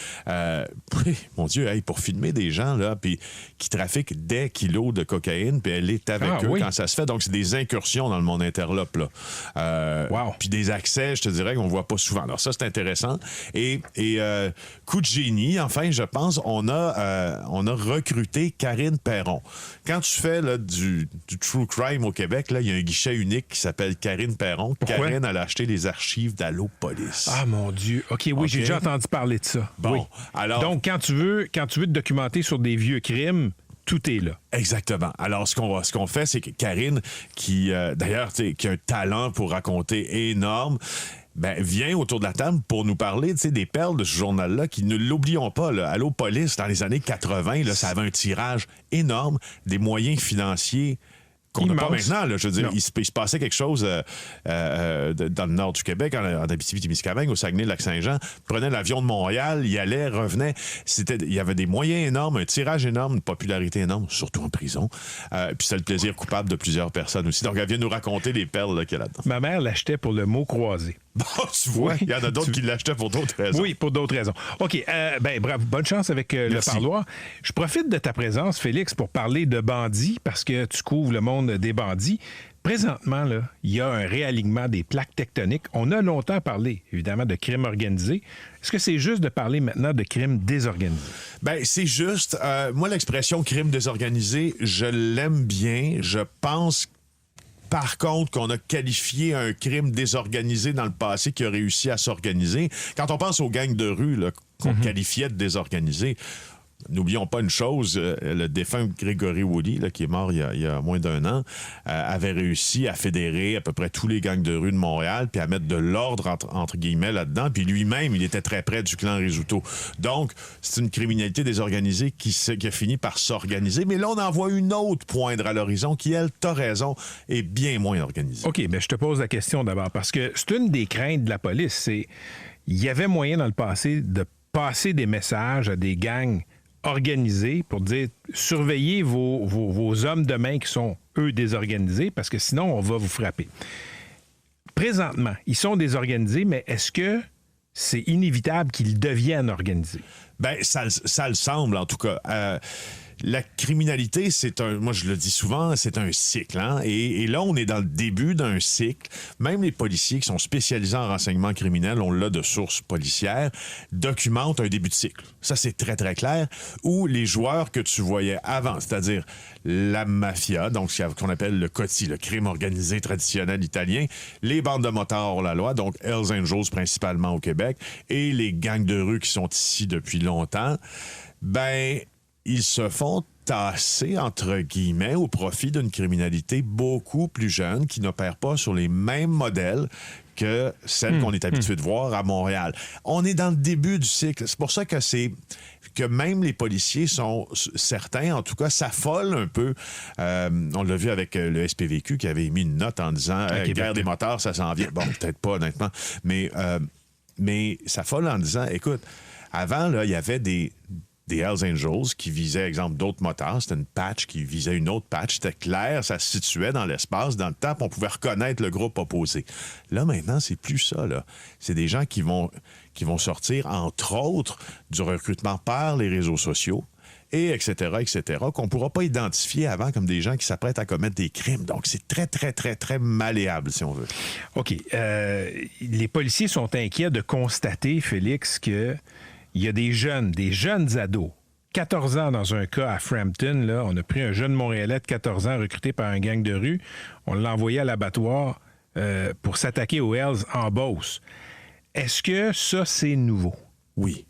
pour filmer des gens là, puis qui trafiquent des kilos de cocaïne, puis elle est avec eux quand ça se fait. Donc, c'est des incursions dans le monde interlope. Puis des accès, je te dirais, qu'on voit pas souvent. Alors, ça, c'est intéressant. Et coup de génie, enfin, je pense, on a recruté Karine Perron. Quand tu fais là, du true crime au Québec, là, il y a un guichet unique qui s'appelle Karine Perron. Pourquoi? Karine, elle a acheté les archives d'Allo Police. Ah, mon Dieu. OK, oui, j'ai déjà entendu parler de ça. Bon, oui. alors... Donc, quand tu veux te documenter sur des vieux crimes, tout est là. Exactement. Alors, ce qu'on fait, c'est que Karine, qui a un talent pour raconter énorme, vient autour de la table pour nous parler des perles de ce journal-là, qui, ne l'oublions pas, là, Allo Police, dans les années 80, là, ça avait un tirage énorme, des moyens financiers qu'on n'a pas maintenant. Là, je veux dire, il se passait quelque chose dans le nord du Québec, en Abitibi-Témiscamingue, au Saguenay-Lac-Saint-Jean. Prenait l'avion de Montréal, il allait, revenait. Il y avait des moyens énormes, un tirage énorme, une popularité énorme, surtout en prison. Puis c'est le plaisir coupable de plusieurs personnes aussi. Donc, elle vient nous raconter les perles là, qu'il y a là-dedans. Ma mère l'achetait pour le mot croisé. Bon, tu vois, il y en a d'autres qui l'achetaient pour d'autres raisons. Oui, pour d'autres raisons. OK, bravo, bonne chance avec le parloir. Je profite de ta présence, Félix, pour parler de bandits, parce que tu couvres le monde des bandits. Présentement, là, il y a un réalignement des plaques tectoniques. On a longtemps parlé, évidemment, de crimes organisés. Est-ce que c'est juste de parler maintenant de crimes désorganisés? C'est juste. Moi, l'expression crime désorganisé, je l'aime bien. Je pense par contre, qu'on a qualifié un crime désorganisé dans le passé qui a réussi à s'organiser. Quand on pense aux gangs de rue là, qu'on qualifiait de désorganisés, n'oublions pas une chose, le défunt Grégory Woolley, là, qui est mort il y a moins d'1 an, avait réussi à fédérer à peu près tous les gangs de rue de Montréal puis à mettre de l'ordre, entre guillemets, là-dedans. Puis lui-même, il était très près du clan Rizzuto. Donc, c'est une criminalité désorganisée qui a fini par s'organiser. Mais là, on en voit une autre poindre à l'horizon qui, elle, t'as raison, est bien moins organisée. OK, je te pose la question d'abord, parce que c'est une des craintes de la police. C'est il y avait moyen dans le passé de passer des messages à des gangs organisés pour dire surveillez vos hommes de main qui sont, eux, désorganisés, parce que sinon, on va vous frapper. présentement, ils sont désorganisés, mais est-ce que c'est inévitable qu'ils deviennent organisés? Bien, ça le semble, en tout cas. La criminalité, moi je le dis souvent, c'est un cycle. Hein? Et là, on est dans le début d'un cycle. Même les policiers qui sont spécialisés en renseignement criminel, on l'a de sources policières, documentent un début de cycle. Ça, c'est très, très clair. Où les joueurs que tu voyais avant, c'est-à-dire la mafia, donc ce qu'on appelle le COTI, le crime organisé traditionnel italien, les bandes de motards hors la loi, donc Hells Angels principalement au Québec, et les gangs de rue qui sont ici depuis longtemps, ben ils se font tasser, entre guillemets, au profit d'une criminalité beaucoup plus jeune qui n'opère pas sur les mêmes modèles que celle qu'on est habitué de voir à Montréal. On est dans le début du cycle. C'est pour ça que même les policiers sont certains, en tout cas, s'affolent un peu. On l'a vu avec le SPVQ qui avait émis une note en disant guerre des motards, ça s'en vient. Bon, peut-être pas, honnêtement, mais s'affole en disant, écoute, avant, là, il y avait des Hells Angels qui visaient, exemple, d'autres motards. C'était une patch qui visait une autre patch. C'était clair, ça se situait dans l'espace, dans le temps, puis on pouvait reconnaître le groupe opposé. Là, maintenant, c'est plus ça, là. C'est des gens qui vont sortir, entre autres, du recrutement par les réseaux sociaux, et etc., qu'on ne pourra pas identifier avant comme des gens qui s'apprêtent à commettre des crimes. Donc, c'est très, très, très, très malléable, si on veut. OK. Les policiers sont inquiets de constater, Félix, que il y a des jeunes ados, 14 ans dans un cas à Frampton, là, on a pris un jeune Montréalais de 14 ans recruté par un gang de rue, on l'a envoyé à l'abattoir pour s'attaquer aux Hells en Beauce. Est-ce que ça, c'est nouveau? Oui.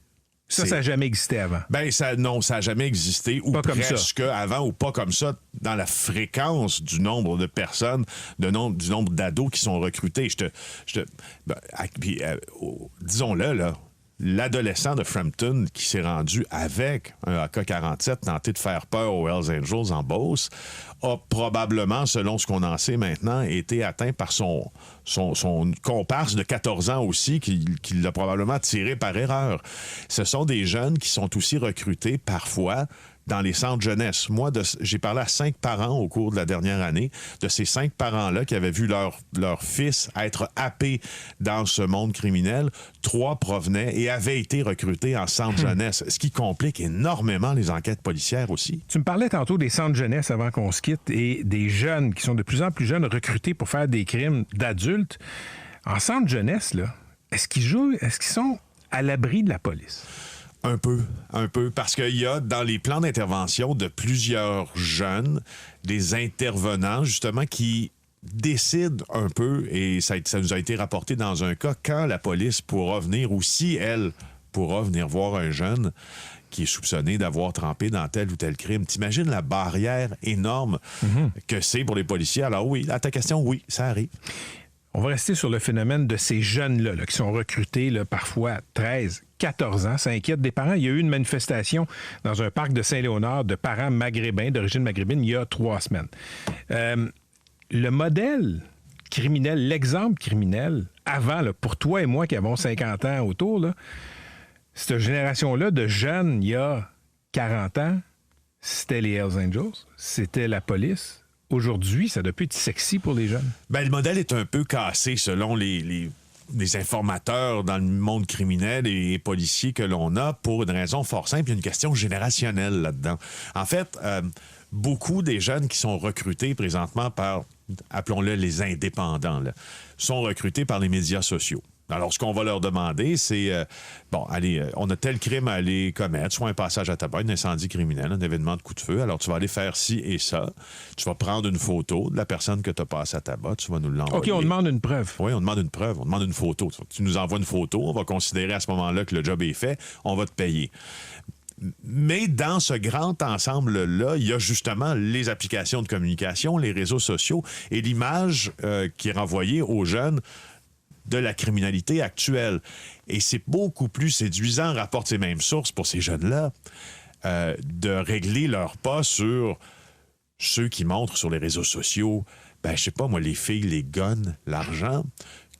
Ça n'a jamais existé avant? Ben non, ça n'a jamais existé, ou pas presque avant, ou pas comme ça, dans la fréquence du nombre de personnes, du nombre d'ados qui sont recrutés. Disons-le, là, l'adolescent de Frampton qui s'est rendu avec un AK-47 tenté de faire peur aux Hells Angels en Beauce a probablement, selon ce qu'on en sait maintenant, été atteint par son comparse de 14 ans aussi, qui l'a probablement tiré par erreur. Ce sont des jeunes qui sont aussi recrutés parfois dans les centres jeunesse. Moi, j'ai parlé à 5 parents au cours de la dernière année, de ces 5 parents-là qui avaient vu leur fils être happé dans ce monde criminel. 3 provenaient et avaient été recrutés en centre jeunesse, ce qui complique énormément les enquêtes policières aussi. Tu me parlais tantôt des centres jeunesse avant qu'on se quitte et des jeunes qui sont de plus en plus jeunes recrutés pour faire des crimes d'adultes. En centre jeunesse, là, est-ce qu'ils sont à l'abri de la police? Un peu, parce qu'il y a dans les plans d'intervention de plusieurs jeunes, des intervenants justement qui décident un peu, et ça nous a été rapporté dans un cas, quand la police pourra venir, ou si elle pourra venir voir un jeune qui est soupçonné d'avoir trempé dans tel ou tel crime. T'imagines la barrière énorme que c'est pour les policiers? Alors oui, à ta question, oui, ça arrive. On va rester sur le phénomène de ces jeunes-là qui sont recrutés parfois 13, 14 ans. Ça inquiète des parents. Il y a eu une manifestation dans un parc de Saint-Léonard de parents maghrébins, d'origine maghrébine, il y a 3 semaines. Le modèle criminel, l'exemple criminel, avant, pour toi et moi qui avons 50 ans autour, là, cette génération-là de jeunes, il y a 40 ans, c'était les Hells Angels, c'était la police. Aujourd'hui, ça doit plus être sexy pour les jeunes. Ben, le modèle est un peu cassé selon les informateurs dans le monde criminel et policier que l'on a pour une raison fort simple. Il y a une question générationnelle là-dedans. En fait, beaucoup des jeunes qui sont recrutés présentement par, appelons-le les indépendants, là, sont recrutés par les médias sociaux. Alors, ce qu'on va leur demander, c'est, allez, on a tel crime à aller commettre, soit un passage à tabac, un incendie criminel, un événement de coup de feu. Alors, tu vas aller faire ci et ça. Tu vas prendre une photo de la personne que tu as passé à tabac. Tu vas nous l'envoyer. OK, on demande une preuve. Oui, on demande une preuve. On demande une photo. Tu nous envoies une photo. On va considérer à ce moment-là que le job est fait. On va te payer. Mais dans ce grand ensemble-là, il y a justement les applications de communication, les réseaux sociaux et l'image qui est renvoyée aux jeunes de la criminalité actuelle. Et c'est beaucoup plus séduisant, rapporte ces mêmes sources pour ces jeunes-là, de régler leur pas sur ceux qui montrent sur les réseaux sociaux, je sais pas moi, les filles, les guns, l'argent,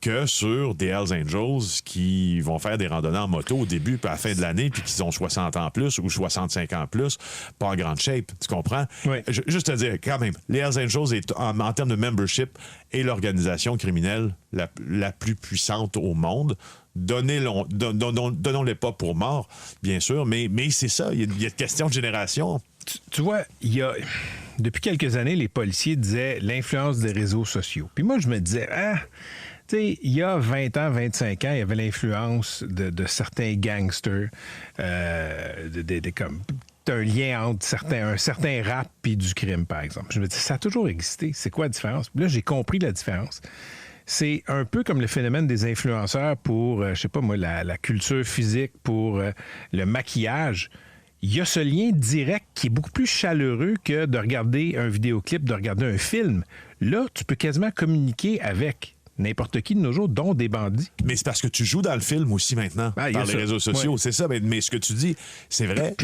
que sur des Hells Angels qui vont faire des randonnées en moto au début puis à la fin de l'année puis qui ont 60 ans plus ou 65 ans plus, pas en grande shape, tu comprends? Oui. Juste te dire, quand même, les Hells Angels, en termes de membership, est l'organisation criminelle la plus puissante au monde. Donnons-les pas pour morts, bien sûr, mais c'est ça, il y a une question de génération. Tu vois, depuis quelques années, les policiers disaient l'influence des réseaux sociaux. Puis moi, je me disais, tu sais, il y a 20 ans, 25 ans, il y avait l'influence de certains gangsters, comme un lien entre un certain rap et du crime, par exemple. Je me dis, ça a toujours existé. C'est quoi la différence? Puis là, j'ai compris la différence. C'est un peu comme le phénomène des influenceurs pour, je sais pas moi, la culture physique, pour le maquillage. Il y a ce lien direct qui est beaucoup plus chaleureux que de regarder un vidéoclip, de regarder un film. Là, tu peux quasiment communiquer avec n'importe qui de nos jours, dont des bandits. Mais c'est parce que tu joues dans le film aussi maintenant, par les réseaux sociaux. Oui. C'est ça, mais ce que tu dis, c'est vrai.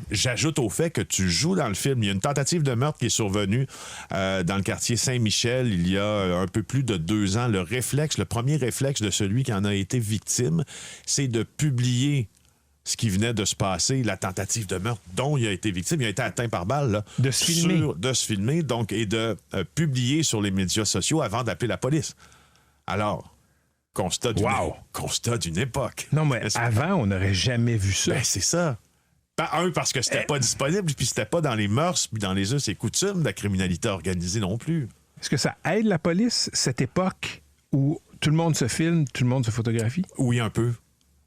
J'ajoute au fait que tu joues dans le film. Il y a une tentative de meurtre qui est survenue dans le quartier Saint-Michel il y a un peu plus de 2 ans. Le premier réflexe de celui qui en a été victime, c'est de publier ce qui venait de se passer, la tentative de meurtre dont il a été victime. Il a été atteint par balle. Là, de se filmer, donc, et de publier sur les médias sociaux avant d'appeler la police. Alors, constat d'une époque. Non, mais avant, on n'aurait jamais vu ça. Ben, c'est ça. Parce que c'était pas disponible, puis c'était pas dans les mœurs, puis dans les us et coutumes de la criminalité organisée non plus. Est-ce que ça aide la police, cette époque où tout le monde se filme, tout le monde se photographie? Oui, un peu.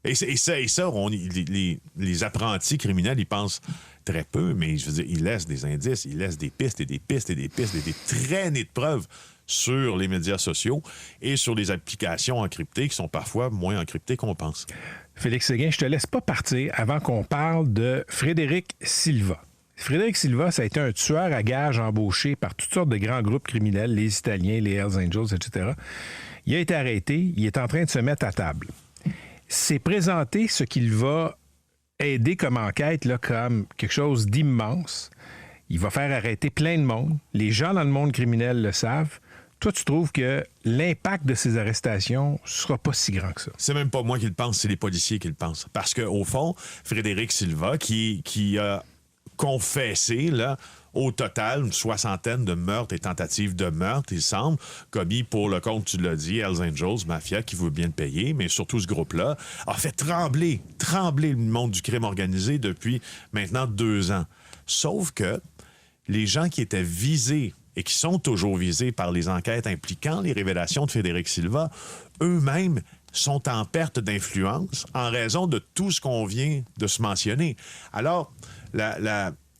Et ça les apprentis criminels, ils pensent très peu, mais je veux dire, ils laissent des indices, ils laissent des pistes et des pistes et des pistes et des traînées de preuves sur les médias sociaux et sur les applications encryptées qui sont parfois moins encryptées qu'on pense. Félix Séguin, je te laisse pas partir avant qu'on parle de Frédéric Silva. Frédéric Silva, ça a été un tueur à gages embauché par toutes sortes de grands groupes criminels, les Italiens, les Hells Angels, etc. Il a été arrêté, il est en train de se mettre à table. C'est présenté ce qu'il va aider comme enquête là, comme quelque chose d'immense. Il va faire arrêter plein de monde. Les gens dans le monde criminel le savent. Toi, tu trouves que l'impact de ces arrestations sera pas si grand que ça? C'est même pas moi qui le pense, c'est les policiers qui le pensent. Parce qu'au fond, Frédéric Silva, qui a confessé, là, au total, une 60aine de meurtres et tentatives de meurtre, il semble, commis pour le compte, tu l'as dit, Hells Angels, Mafia, qui veut bien le payer, mais surtout ce groupe-là, a fait trembler le monde du crime organisé depuis maintenant 2 ans. Sauf que les gens qui étaient visés et qui sont toujours visés par les enquêtes impliquant les révélations de Frédéric Silva, eux-mêmes sont en perte d'influence en raison de tout ce qu'on vient de se mentionner. Alors,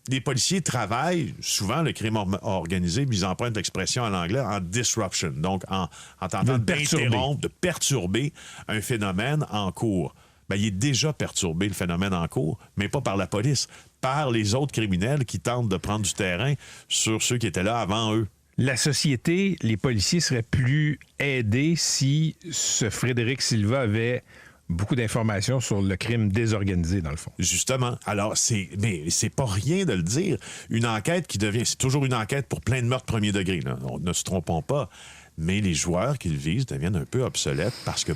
les policiers travaillent, souvent le crime organisé, ils empruntent l'expression en anglais, en disruption, donc en tentant d'interrompre, de perturber un phénomène en cours. Bien, il est déjà perturbé, le phénomène en cours, mais pas par la police, par les autres criminels qui tentent de prendre du terrain sur ceux qui étaient là avant eux. La société, les policiers seraient plus aidés si ce Frédéric Silva avait beaucoup d'informations sur le crime désorganisé, dans le fond. Justement. Alors, mais c'est pas rien de le dire. Une enquête qui devient... C'est toujours une enquête pour plein de meurtres premier degré, là. Ne se trompons pas. Mais les joueurs qu'ils visent deviennent un peu obsolètes parce que,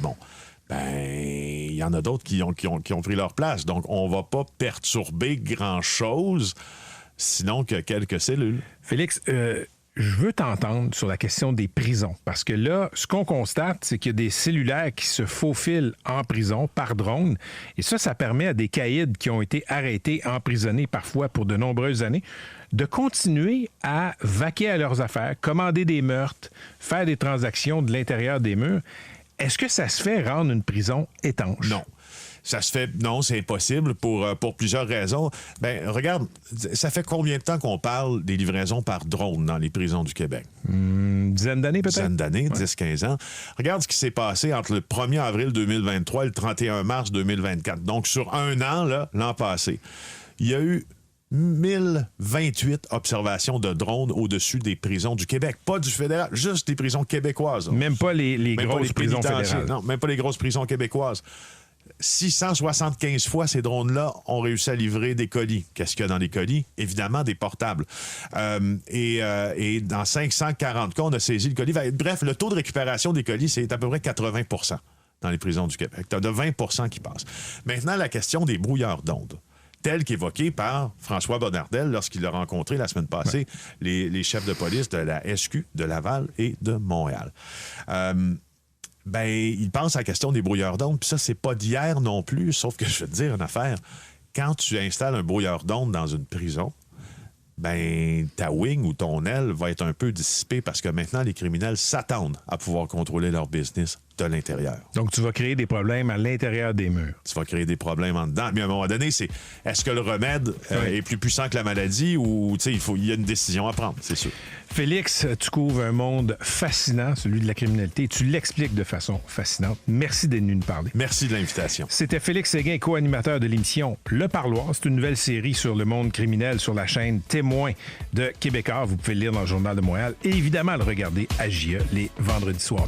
il y en a d'autres qui ont pris leur place. Donc, on va pas perturber grand-chose, sinon que quelques cellules. Félix, je veux t'entendre sur la question des prisons. Parce que là, ce qu'on constate, c'est qu'il y a des cellulaires qui se faufilent en prison par drone. Et ça permet à des caïds qui ont été arrêtés, emprisonnés parfois pour de nombreuses années, de continuer à vaquer à leurs affaires, commander des meurtres, faire des transactions de l'intérieur des murs. Est-ce que ça se fait rendre une prison étanche? Non. Ça se fait... Non, c'est impossible pour plusieurs raisons. Regarde, ça fait combien de temps qu'on parle des livraisons par drone dans les prisons du Québec? Une dizaine d'années, peut-être? Une dizaine d'années, 10-15 ans. Regarde ce qui s'est passé entre le 1er avril 2023 et le 31 mars 2024. Donc, sur 1 an, là, l'an passé, il y a eu 1028 observations de drones au-dessus des prisons du Québec. Pas du fédéral, juste des prisons québécoises. Même pas les grosses prisons fédérales. Non, même pas les grosses prisons québécoises. 675 fois, ces drones-là ont réussi à livrer des colis. Qu'est-ce qu'il y a dans les colis? Évidemment, des portables. Et dans 540 cas, on a saisi le colis. Bref, le taux de récupération des colis, c'est à peu près 80 % dans les prisons du Québec. Tu as de 20 % qui passent. Maintenant, la question des brouilleurs d'ondes, telle qu'évoquée par François Bonnardel lorsqu'il a rencontré la semaine passée les chefs de police de la SQ de Laval et de Montréal. Il pense à la question des brouilleurs d'ondes, puis ça, c'est pas d'hier non plus, sauf que je vais te dire une affaire. Quand tu installes un brouilleur d'ondes dans une prison, ta wing ou ton aile va être un peu dissipée parce que maintenant, les criminels s'attendent à pouvoir contrôler leur business de l'intérieur. Donc, tu vas créer des problèmes à l'intérieur des murs. Tu vas créer des problèmes en dedans. Mais à un moment donné, est-ce que le remède est plus puissant que la maladie ou il y a une décision à prendre, c'est sûr. Félix, tu couvres un monde fascinant, celui de la criminalité, et tu l'expliques de façon fascinante. Merci d'être venu nous parler. Merci de l'invitation. C'était Félix Séguin, co-animateur de l'émission Le Parloir. C'est une nouvelle série sur le monde criminel sur la chaîne Témoin de Québécois. Vous pouvez le lire dans le Journal de Montréal et évidemment le regarder à JE les vendredis soirs.